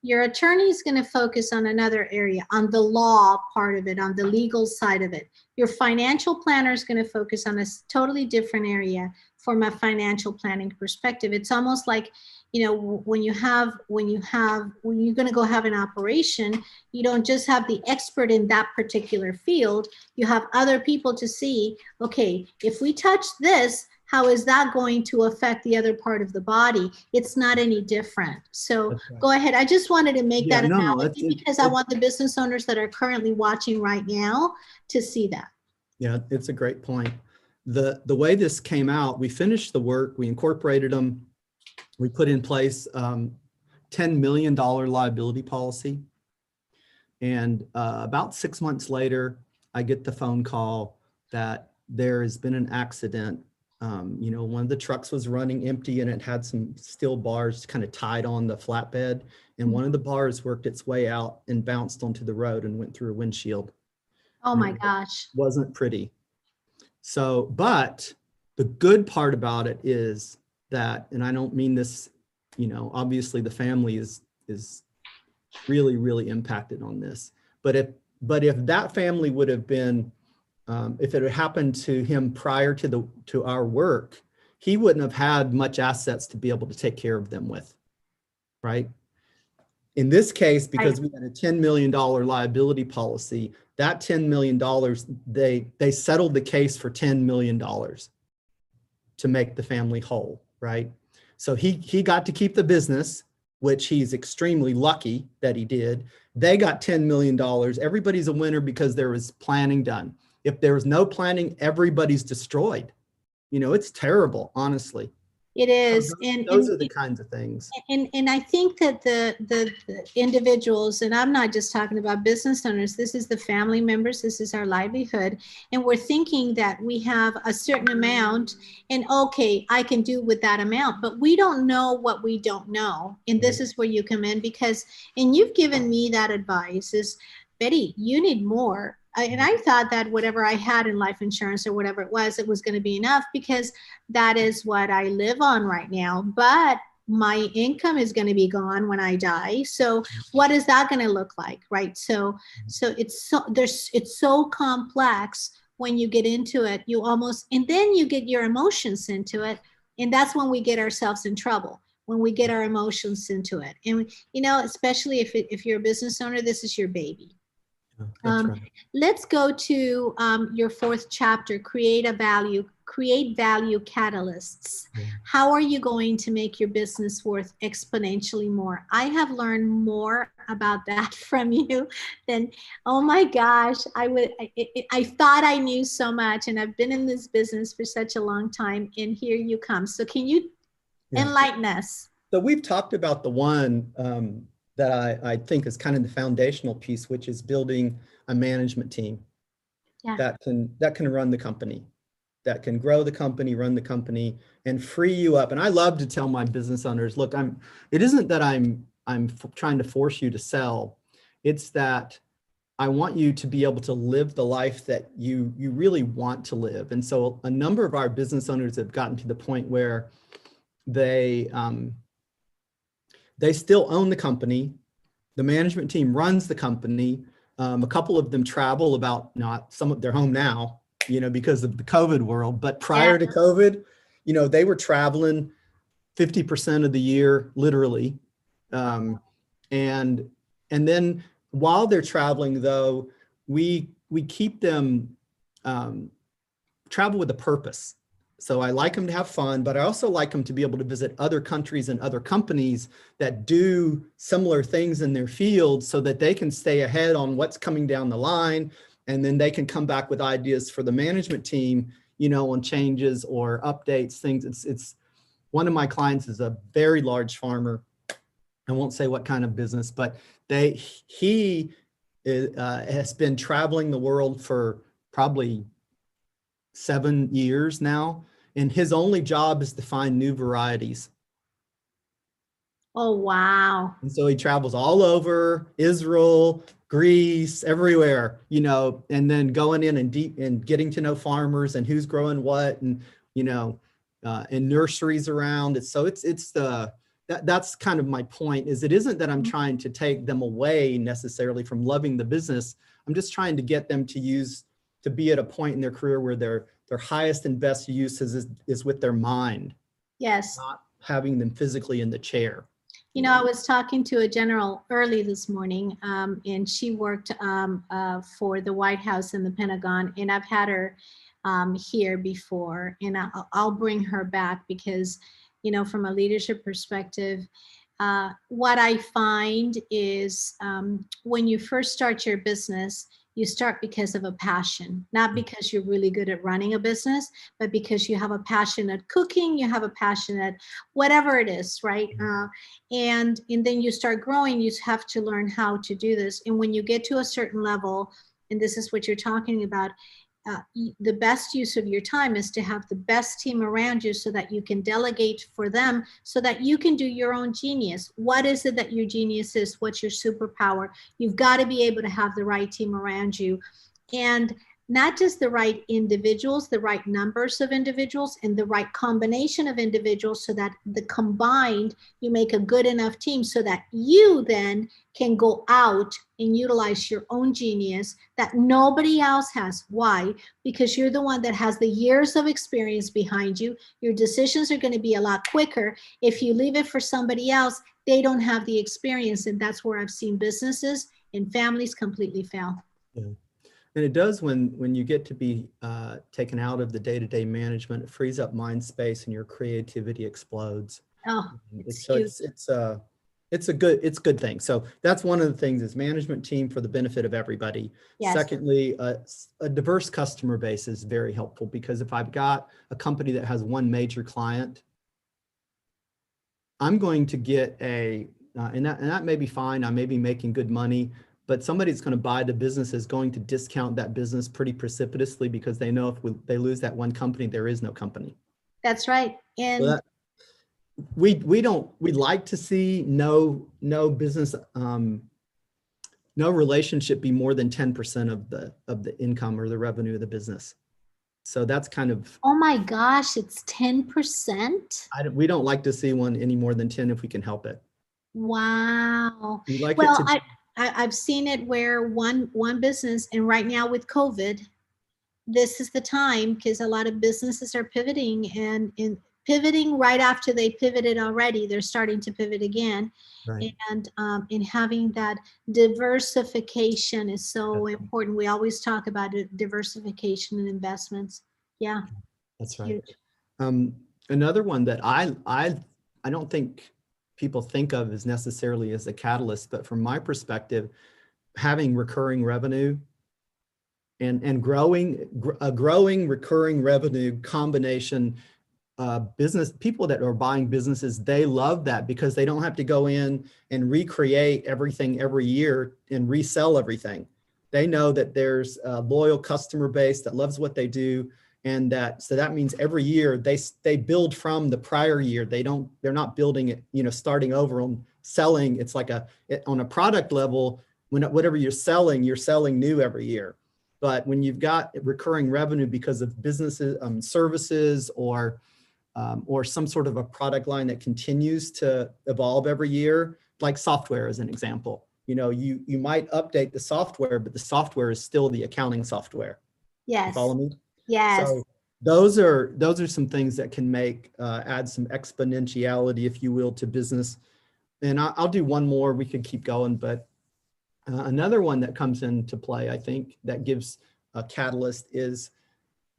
Your attorney is going to focus on another area, on the law part of it, on the legal side of it. Your financial planner is going to focus on a totally different area from a financial planning perspective. It's almost like, when you're going to go have an operation, you don't just have the expert in that particular field. You have other people to see, okay, if we touch this, how is that going to affect the other part of the body? It's not any different. So right. Go ahead. I just wanted to make that analogy because I want the business owners that are currently watching right now to see that. Yeah, it's a great point. The way this came out, we finished the work, we incorporated them, we put in place $10 million liability policy. And about 6 months later, I get the phone call that there has been an accident. One of the trucks was running empty and it had some steel bars kind of tied on the flatbed. And one of the bars worked its way out and bounced onto the road and went through a windshield. Oh my gosh. Wasn't pretty. So, but the good part about it is that, and I don't mean this, obviously the family is really, really impacted on this. But if that family would have been, if it had happened to him prior to our work, he wouldn't have had much assets to be able to take care of them with, right? In this case, because we had a $10 million liability policy, that $10 million, they settled the case for $10 million to make the family whole, right? So he got to keep the business, which he's extremely lucky that he did. They got $10 million. Everybody's a winner because there was planning done. If there was no planning, everybody's destroyed. It's terrible, honestly. It is. Those are the kinds of things. And I think that the individuals, and I'm not just talking about business owners, this is the family members, this is our livelihood. And we're thinking that we have a certain amount and okay, I can do with that amount, but we don't know what we don't know. And this is where you come in and you've given me that advice is, Betty, you need more. And I thought that whatever I had in life insurance or whatever it was going to be enough because that is what I live on right now. But my income is going to be gone when I die. So what is that going to look like? Right. So it's so complex when you get into it, and then you get your emotions into it. And that's when we get ourselves in trouble, when we get our emotions into it. And, especially if you're a business owner, this is your baby. Right. Let's go to your fourth chapter, create value catalysts. How are you going to make your business worth exponentially more? I have learned more about that from you than, oh my gosh, I thought I knew so much, and I've been in this business for such a long time, and here you come. So can you enlighten us? So we've talked about the one that I think is kind of the foundational piece, which is building a management team. Yeah. that can run the company, that can grow the company, run the company, and free you up. And I love to tell my business owners, look, it isn't that I'm trying to force you to sell. It's that I want you to be able to live the life that you really want to live. And so a number of our business owners have gotten to the point where they still own the company. The management team runs the company. A couple of them travel about, not some of, they're home now, because of the COVID world, but prior to COVID, they were traveling 50% of the year, literally. And then while they're traveling though, we keep them travel with a purpose. So I like them to have fun, but I also like them to be able to visit other countries and other companies that do similar things in their field so that they can stay ahead on what's coming down the line. And then they can come back with ideas for the management team, on changes or updates, things. It's one of my clients is a very large farmer. I won't say what kind of business, but he has been traveling the world for probably 7 years now, and his only job is to find new varieties. Oh, wow. And so he travels all over Israel, Greece, everywhere, and then going in and deep and getting to know farmers and who's growing what, and and nurseries around. That's kind of my point. Is it isn't that I'm trying to take them away necessarily from loving the business. I'm just trying to get them to be at a point in their career where their highest and best use is with their mind. Yes. Not having them physically in the chair. I was talking to a general early this morning, and she worked for the White House and the Pentagon, and I've had her here before, and I'll bring her back because, from a leadership perspective, what I find is when you first start your business, you start because of a passion, not because you're really good at running a business, but because you have a passion at cooking, you have a passion at whatever it is, right? And then you start growing, you have to learn how to do this. And when you get to a certain level, and this is what you're talking about, the best use of your time is to have the best team around you so that you can delegate for them, so that you can do your own genius. What is it that your genius is? What's your superpower? You've got to be able to have the right team around you, and not just the right individuals, the right numbers of individuals and the right combination of individuals, so that the combined, you make a good enough team so that you then can go out and utilize your own genius that nobody else has. Why? Because you're the one that has the years of experience behind you. Your decisions are going to be a lot quicker. If you leave it for somebody else, they don't have the experience. And that's where I've seen businesses and families completely fail. Yeah. And it does when you get to be taken out of the day-to-day management, it frees up mind space and your creativity explodes. Oh, It's a good thing. So that's one of the things is management team for the benefit of everybody. Yes. Secondly, a diverse customer base is very helpful, because if I've got a company that has one major client, I'm going to get and that may be fine. I may be making good money, but somebody that's going to buy the business is going to discount that business pretty precipitously, because they know if they lose that one company, there is no company. That's right. And so we like to see no business, no relationship be more than 10% of the income or the revenue of the business. So that's kind of, oh my gosh, it's 10%. we don't like to see one any more than 10 if we can help it. Wow. We like well, it to. I've seen it where one business, and right now with COVID, this is the time, because a lot of businesses are pivoting and pivoting right after they pivoted already. They're starting to pivot again. Right. And in having that diversification is so important. We always talk about it, diversification and investments. Yeah. That's right. Another one that I don't think people think of as necessarily as a catalyst, but from my perspective, having recurring revenue and a growing recurring revenue combination, business people that are buying businesses, they love that, because they don't have to go in and recreate everything every year and resell everything. They know that there's a loyal customer base that loves what they do. And so that means every year they build from the prior year. They're not building it, starting over on selling. It's like on a product level, whatever you're selling new every year. But when you've got recurring revenue because of businesses, services, or some sort of a product line that continues to evolve every year, like software as an example. You might update the software, but the software is still the accounting software. Yes. You follow me? Yes. So those are some things that can add some exponentiality, if you will, to business. And I'll do one more. We could keep going, but another one that comes into play, I think, that gives a catalyst is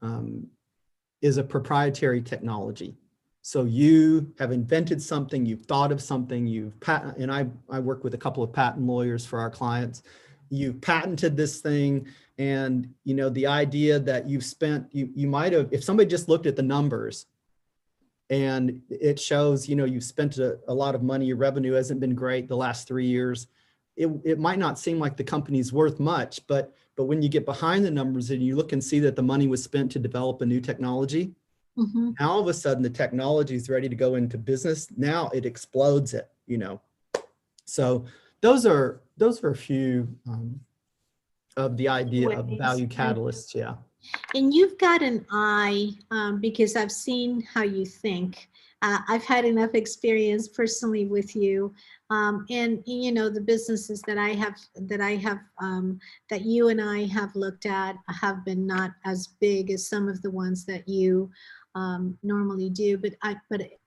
a proprietary technology. So you have invented something, you've thought of something, and I work with a couple of patent lawyers for our clients. You've patented this thing, and the idea that you've spent, you might have, if somebody just looked at the numbers and it shows, you've spent a lot of money, your revenue hasn't been great the last 3 years. It might not seem like the company's worth much, but when you get behind the numbers and you look and see that the money was spent to develop a new technology, Mm-hmm. now all of a sudden the technology is ready to go into business. Now it explodes it, So those are a few of the idea of value catalysts. Yeah. And you've got an eye, because I've seen how you think. I've had enough experience personally with you, and the businesses that you and I have looked at have been not as big as some of the ones that you normally do, but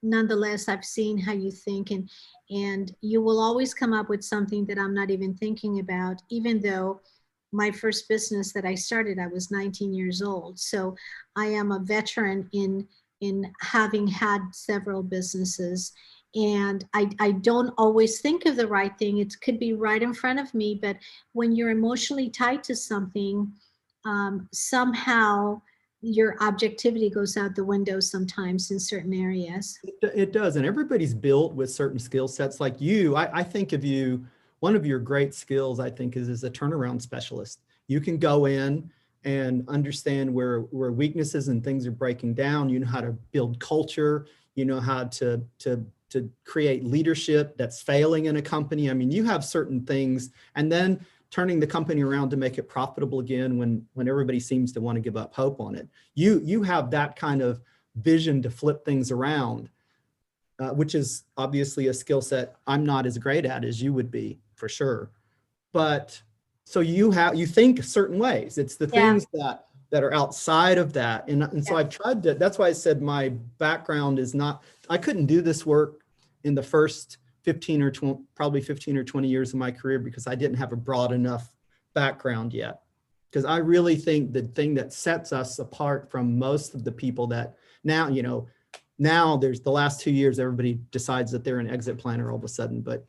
nonetheless, I've seen how you think, and you will always come up with something that I'm not even thinking about, even though my first business that I started, I was 19 years old. So I am a veteran in having had several businesses, and I don't always think of the right thing. It could be right in front of me, but when you're emotionally tied to something, somehow your objectivity goes out the window sometimes in certain areas. It does. And everybody's built with certain skill sets. Like you, I think of you, one of your great skills, I think, is as a turnaround specialist. You can go in and understand where weaknesses and things are breaking down. You know how to build culture. You know how to create leadership that's failing in a company. I mean, you have certain things, and then turning the company around to make it profitable again when everybody seems to want to give up hope on it. You have that kind of vision to flip things around, which is obviously a skill set I'm not as great at as you would be, for sure. But so you think certain ways. It's the things that are outside of that. And so I've tried to, that's why I said my background is not, I couldn't do this work in the first 15 or 20 years of my career because I didn't have a broad enough background yet. Because I really think the thing that sets us apart from most of the people that now there's the last 2 years, everybody decides that they're an exit planner all of a sudden, but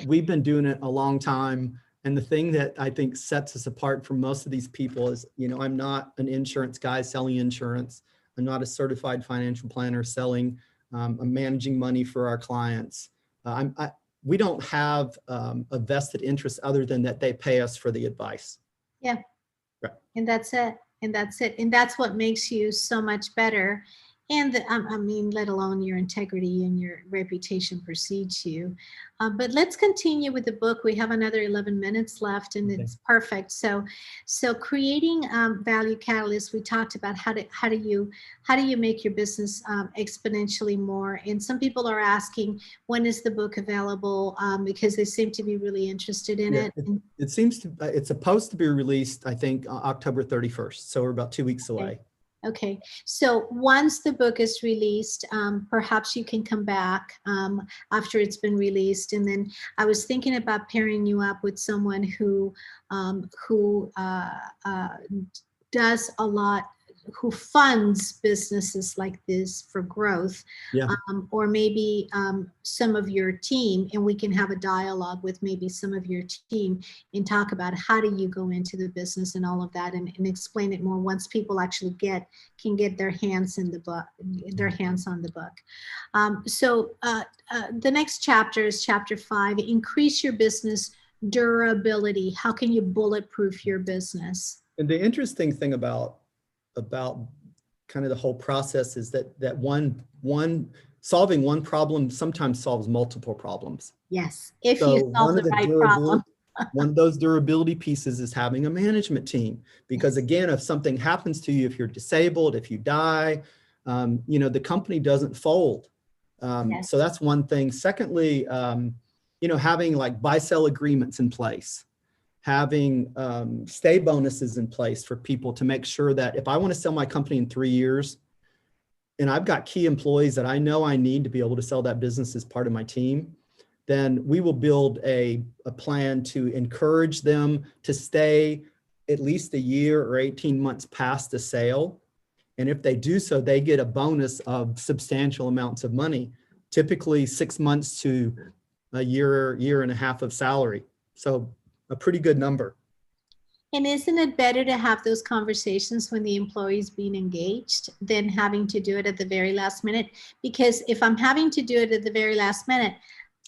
we've been doing it a long time. And the thing that I think sets us apart from most of these people is, I'm not an insurance guy selling insurance. I'm not a certified financial planner selling, I'm managing money for our clients. We don't have a vested interest other than that they pay us for the advice. Yeah. Right. And that's it. And that's what makes you so much better. And let alone your integrity and your reputation precedes you. But let's continue with the book. We have another 11 minutes left, and it's perfect. So creating value catalysts. We talked about how do you make your business exponentially more. And some people are asking, when is the book available? Because they seem to be really interested in it. It's supposed to be released, I think, October 31st. So we're about 2 weeks away. Okay, so once the book is released, perhaps you can come back after it's been released. And then I was thinking about pairing you up with someone who does a lot, who funds businesses like this for growth, or maybe some of your team, and we can have a dialogue with maybe some of your team and talk about how do you go into the business and all of that, and explain it more once people actually can get their hands in the book, on the book. So the next chapter is chapter 5, increase your business durability. How can you bulletproof your business? And the interesting thing about kind of the whole process is that one solving one problem sometimes solves multiple problems. Yes, if you So solve the right problem. one of those durability pieces is having a management team, because again, if something happens to you, if you're disabled, if you die, the company doesn't fold. Yes. So that's one thing. Secondly, having like buy-sell agreements in place, having stay bonuses in place for people to make sure that if I want to sell my company in 3 years, and I've got key employees that I know I need to be able to sell that business as part of my team, then we will build a plan to encourage them to stay at least a year or 18 months past the sale. And if they do so, they get a bonus of substantial amounts of money, typically 6 months to a year and a half of salary. So a pretty good number. And isn't it better to have those conversations when the employee's being engaged than having to do it at the very last minute? Because if I'm having to do it at the very last minute,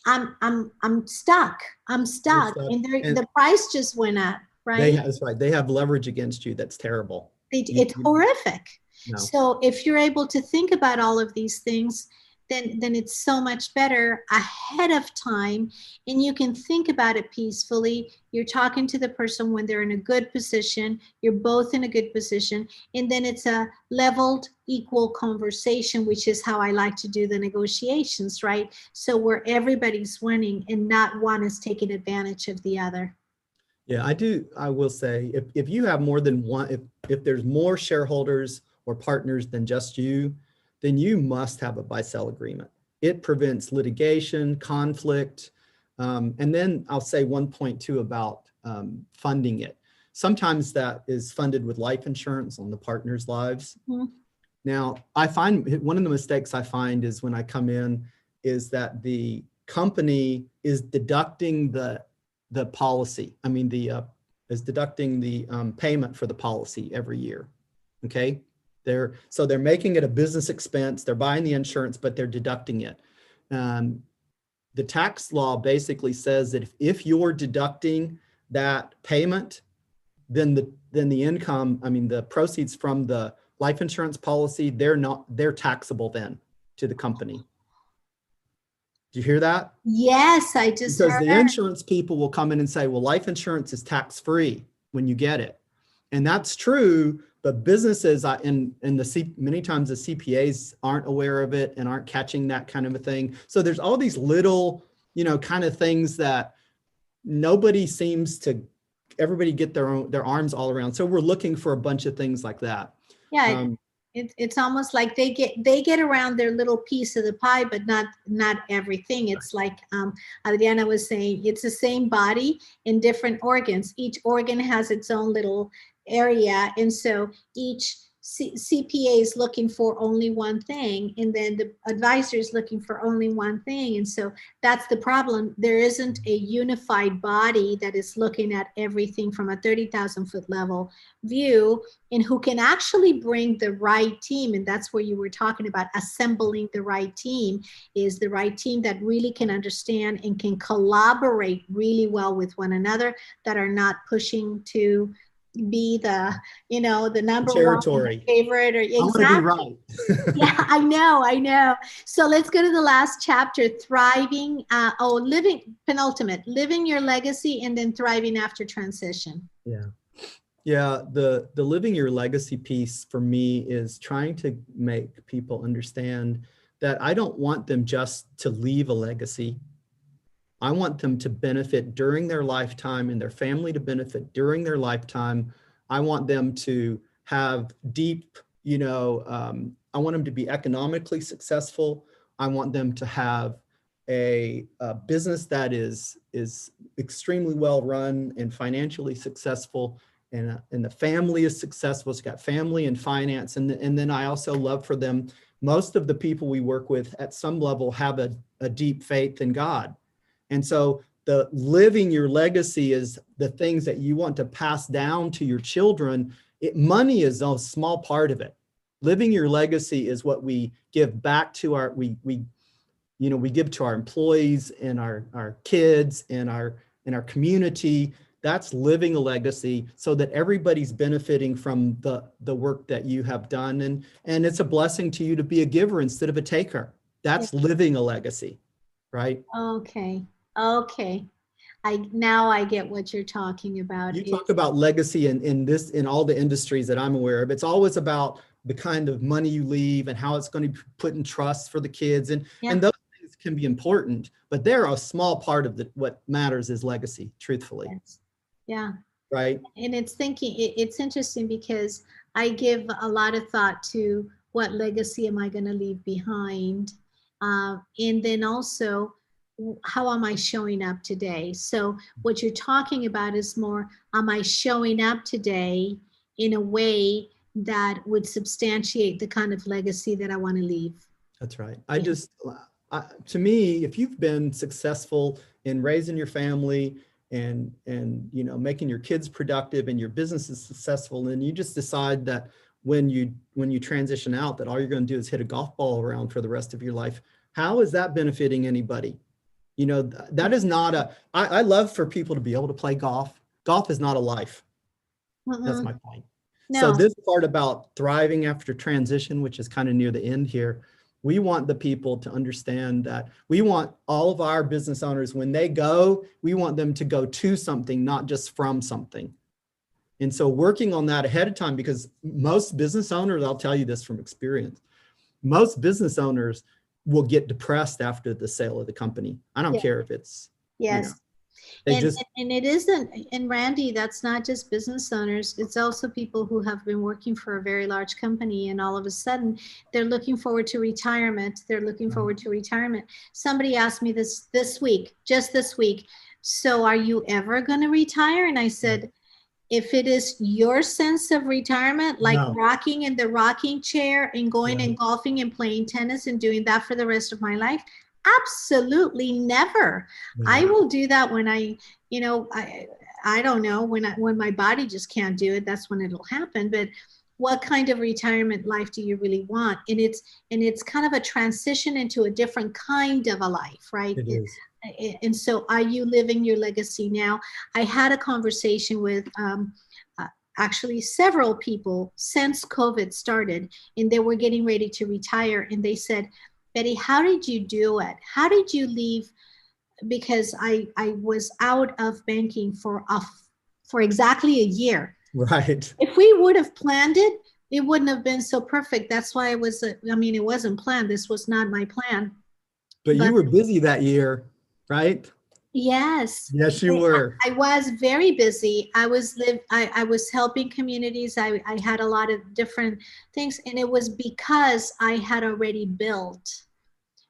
I'm stuck. I'm stuck. And the price just went up, right? That's right. They have leverage against you. That's terrible. It's horrific. No. So if you're able to think about all of these things, then it's so much better ahead of time, and you can think about it peacefully. You're talking to the person when they're in a good position, you're both in a good position, and then it's a leveled, equal conversation, which is how I like to do the negotiations, right? So where everybody's winning and not one is taking advantage of the other. Yeah, I will say, if you have more than one, if there's more shareholders or partners than just you, then you must have a buy-sell agreement. It prevents litigation, conflict. And then I'll say one point too about funding it. Sometimes that is funded with life insurance on the partners' lives. Mm-hmm. Now, I find one of the mistakes I find is when I come in is that the company is deducting the policy. I mean, is deducting the payment for the policy every year. Okay. So they're making it a business expense. They're buying the insurance, but they're deducting it. The tax law basically says that if you're deducting that payment, then the income, I mean, the proceeds from the life insurance policy, they're taxable then to the company. Did you hear that? Yes, I just because the insurance people will come in and say, well, life insurance is tax-free when you get it. And that's true, but businesses many times the CPAs aren't aware of it and aren't catching that kind of a thing. So there's all these little, kind of things that everybody get their arms all around. So we're looking for a bunch of things like that. Yeah. It's almost like they get around their little piece of the pie, but not everything. It's like Adriana was saying, it's the same body in different organs. Each organ has its own little area, and so each CPA is looking for only one thing, and then the advisor is looking for only one thing. And so that's the problem. There isn't a unified body that is looking at everything from a 30,000-foot level view, and who can actually bring the right team. And that's where you were talking about assembling the right team, is the right team that really can understand and can collaborate really well with one another, that are not pushing to be the number territory. One favorite, or exactly. I want to be right. Yeah, I know. So let's go to the last chapter, thriving, penultimate, living your legacy, and then thriving after transition. Yeah. The living your legacy piece for me is trying to make people understand that I don't want them just to leave a legacy. I want them to benefit during their lifetime, and their family to benefit during their lifetime. I want them to have deep, I want them to be economically successful. I want them to have a business that is extremely well run and financially successful, and the family is successful. It's got family and finance. And then I also love for them, most of the people we work with at some level have a deep faith in God. And so the living your legacy is the things that you want to pass down to your children. Money is a small part of it. Living your legacy is what we give back to we give to our employees and our kids and in our community. That's living a legacy so that everybody's benefiting from the work that you have done. And it's a blessing to you to be a giver instead of a taker. That's living a legacy, right? Okay. Okay. Now I get what you're talking about. You talk about legacy in all the industries that I'm aware of. It's always about the kind of money you leave and how it's going to be put in trust for the kids. And those things can be important, but they're a small part of what matters is legacy, truthfully. Yes. Yeah. Right. And it's interesting because I give a lot of thought to what legacy am I going to leave behind? And then also, how am I showing up today? So what you're talking about is more, am I showing up today in a way that would substantiate the kind of legacy that I want to leave? That's right. To me, if you've been successful in raising your family and making your kids productive and your business is successful, and you just decide that when you transition out, that all you're going to do is hit a golf ball around for the rest of your life, how is that benefiting anybody? That is not I love for people to be able to play golf. Golf is not a life. That's my point. No. So this part about thriving after transition, which is kind of near the end here, we want the people to understand that we want all of our business owners, when they go, we want them to go to something, not just from something. And so working on that ahead of time, because most business owners, I'll tell you this from experience, most business owners will get depressed after the sale of the company. I don't care if it's, and it isn't, and Randy, that's not just business owners. It's also people who have been working for a very large company and all of a sudden they're looking forward to retirement. They're looking forward to retirement. Somebody asked me this week, just this week, so are you ever going to retire? And I said, if it is your sense of retirement, like rocking in the rocking chair and going and golfing and playing tennis and doing that for the rest of my life, absolutely never. I will do that when I don't know, when my body just can't do it, that's when it'll happen. But what kind of retirement life do you really want? And it's kind of a transition into a different kind of a life, right? It is. And so are you living your legacy now? I had a conversation with actually several people since COVID started, and they were getting ready to retire. And they said, Betty, how did you do it? How did you leave? Because I was out of banking for exactly a year. Right. If we would have planned it, it wouldn't have been so perfect. That's why it wasn't planned. This was not my plan. But you were busy that year, right? Yes. Yes, you were. I was very busy. I was helping communities. I had a lot of different things, and it was because I had already built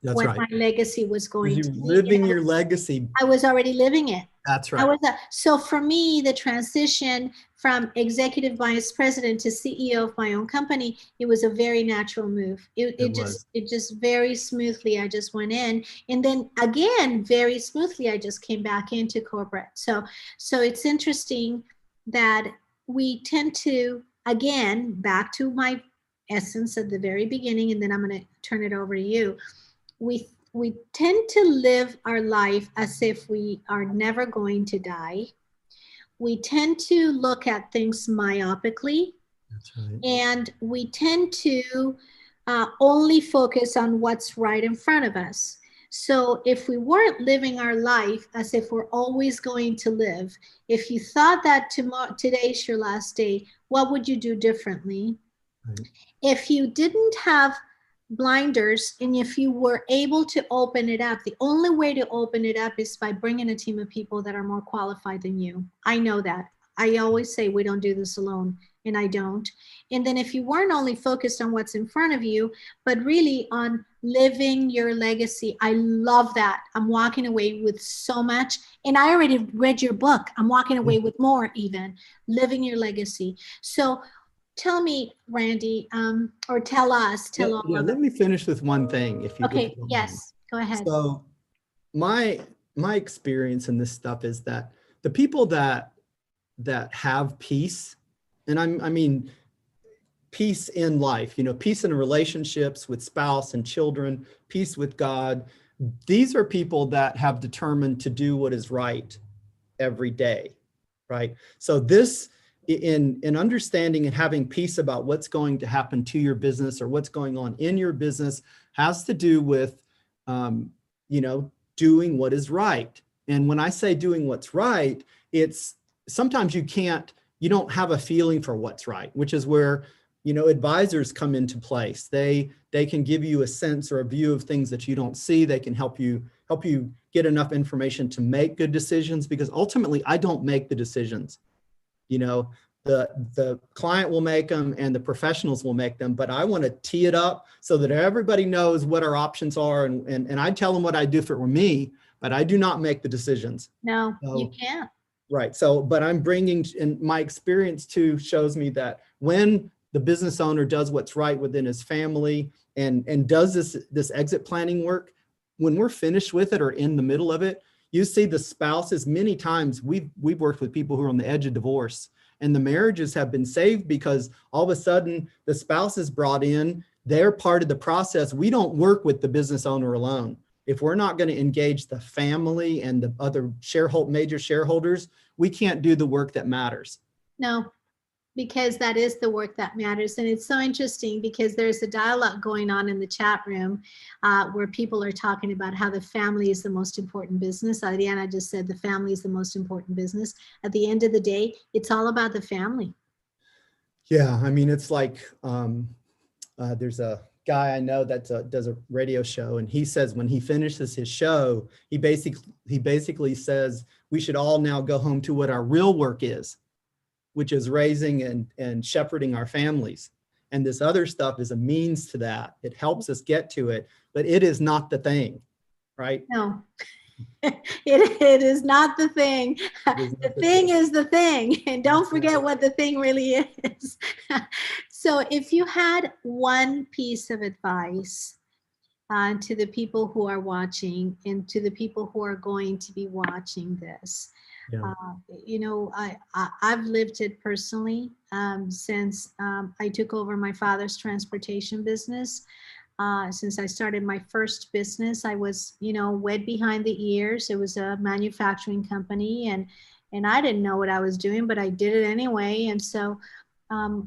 what my legacy was going to be. Living your legacy. I was already living it. That's right. So for me, the transition from executive vice president to CEO of my own company, it was a very natural move. It just very smoothly, I just went in, and then again, very smoothly, I just came back into corporate. So it's interesting that we tend to, again, back to my essence at the very beginning, and then I'm going to turn it over to you. We tend to live our life as if we are never going to die. We tend to look at things myopically. That's right. And we tend to only focus on what's right in front of us. So if we weren't living our life as if we're always going to live, if you thought that today's your last day, what would you do differently? Right. If you didn't have blinders, and if you were able to open it up, the only way to open it up is by bringing a team of people that are more qualified than you. I know that. I always say we don't do this alone, and I don't. And then if you weren't only focused on what's in front of you, but really on living your legacy, I love that. I'm walking away with so much, and I already read your book. I'm walking away with more, even living your legacy. So tell me, Randy, or tell us. Let me finish with one thing. If you okay, yes, go ahead. So my experience in this stuff is that the people that have peace, and I mean peace in life, peace in relationships with spouse and children, peace with God. These are people that have determined to do what is right every day, right? So this, in understanding and having peace about what's going to happen to your business or what's going on in your business has to do with, doing what is right. And when I say doing what's right, it's sometimes you don't have a feeling for what's right, which is where, advisors come into place. They can give you a sense or a view of things that you don't see. They can help you get enough information to make good decisions, because ultimately I don't make the decisions. The client will make them and the professionals will make them, but I want to tee it up so that everybody knows what our options are. And I tell them what I do if it were me, but I do not make the decisions. No, So, you can't. right. So, but I'm bringing, and my experience too shows me that when the business owner does what's right within his family and does this exit planning work, when we're finished with it or in the middle of it, you see the spouses. Many times we've worked with people who are on the edge of divorce, and the marriages have been saved because all of a sudden the spouse is brought in. They're part of the process. We don't work with the business owner alone. If we're not going to engage the family and the other major shareholders, we can't do the work that matters. No, because that is the work that matters. And it's so interesting because there's a dialogue going on in the chat room where people are talking about how the family is the most important business. Adriana just said the family is the most important business. At the end of the day, it's all about the family. Yeah, I mean, it's like there's a guy I know that does a radio show, and he says when he finishes his show, he basically says we should all now go home to what our real work is, which is raising and shepherding our families. And this other stuff is a means to that. It helps us get to it, but it is not the thing, right? No, it is not the thing. The thing is the thing. And don't forget what the thing really is. So if you had one piece of advice to the people who are watching and to the people who are going to be watching this, Yeah. I've lived it personally since I took over my father's transportation business. Since I started my first business, I was, wet behind the ears. It was a manufacturing company, and I didn't know what I was doing, but I did it anyway. And so,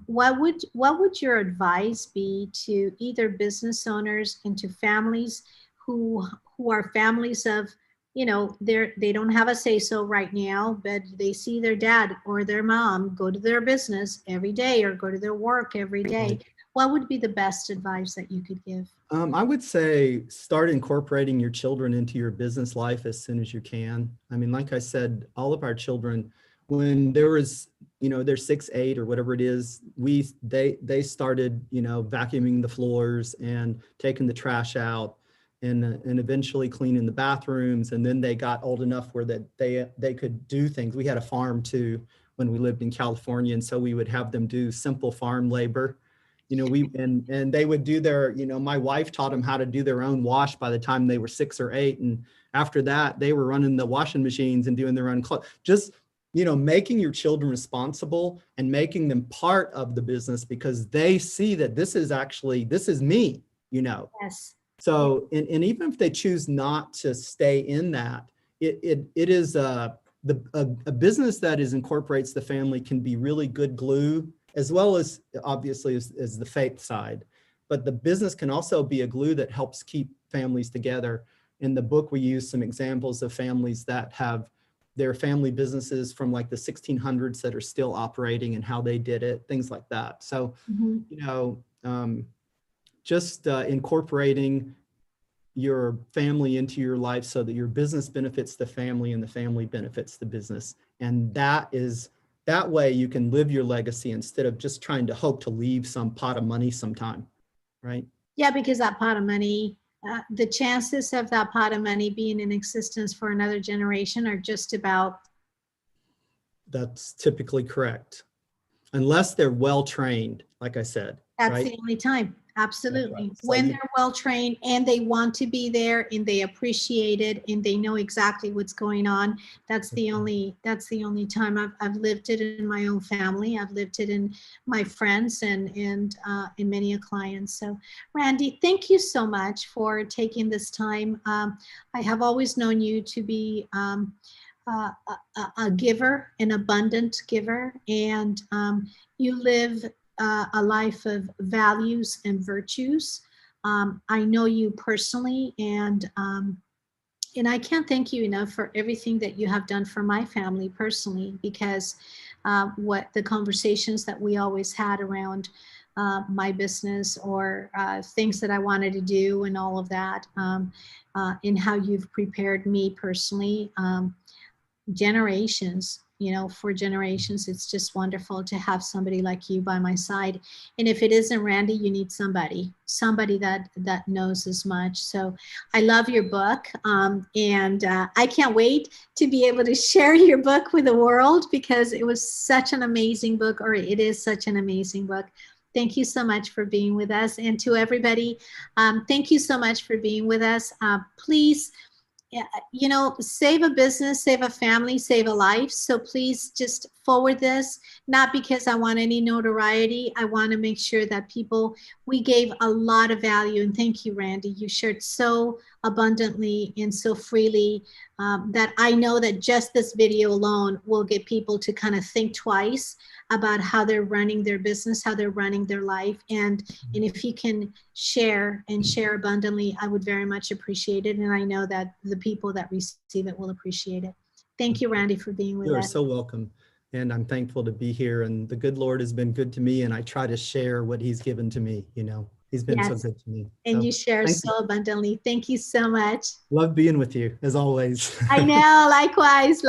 what would your advice be to either business owners and to families who are families of, they don't have a say-so right now, but they see their dad or their mom go to their business every day or go to their work every day? What would be the best advice that you could give? I would say start incorporating your children into your business life as soon as you can. I mean, like I said, all of our children, when there was, they're 6, 8 or whatever it is, they started, vacuuming the floors and taking the trash out and eventually cleaning the bathrooms. And then they got old enough where that they could do things. We had a farm too when we lived in California. And so we would have them do simple farm labor. And they would do their, my wife taught them how to do their own wash by the time they were 6 or 8. And after that, they were running the washing machines and doing their own clothes. Just, making your children responsible and making them part of the business because they see that this is me, Yes. So, and even if they choose not to stay in that, it is a business that incorporates the family can be really good glue, as well as obviously as the faith side. But the business can also be a glue that helps keep families together. In the book, we use some examples of families that have their family businesses from like the 1600s that are still operating and how they did it, things like that. So, just incorporating your family into your life so that your business benefits the family and the family benefits the business. And that way you can live your legacy instead of just trying to hope to leave some pot of money sometime, right? Yeah, because that pot of money, the chances of that pot of money being in existence for another generation are just about. That's typically correct. Unless they're well-trained, like I said. That's right? the only time. Absolutely. Right. So when they're well trained and they want to be there and they appreciate it and they know exactly what's going on, that's the only time. I've lived it in my own family. I've lived it in my friends and in many clients. So Randy, thank you so much for taking this time. I have always known you to be a giver, an abundant giver, and you live a life of values and virtues. I know you personally, and I can't thank you enough for everything that you have done for my family personally, because what the conversations that we always had around my business or things that I wanted to do and all of that, and how you've prepared me personally. Generations, for generations, it's just wonderful to have somebody like you by my side. And if it isn't Randy, you need somebody that knows as much. So I love your book, and I can't wait to be able to share your book with the world, because it was such an amazing book, or it is such an amazing book. Thank you so much for being with us. And to everybody, thank you so much for being with us. Please, save a business, save a family, save a life. So please just forward this, not because I want any notoriety. I want to make sure that we gave a lot of value. And thank you, Randy. You shared so abundantly and so freely that I know that just this video alone will get people to kind of think twice about how they're running their business, how they're running their life. And if you can share abundantly, I would very much appreciate it. And I know that the people that receive it will appreciate it. Thank you, Randy, for being with us. You're so welcome. And I'm thankful to be here. And the good Lord has been good to me. And I try to share what he's given to me. He's been so good to me. And so, you share so abundantly. Thank you so much. Love being with you, as always. I know. Likewise.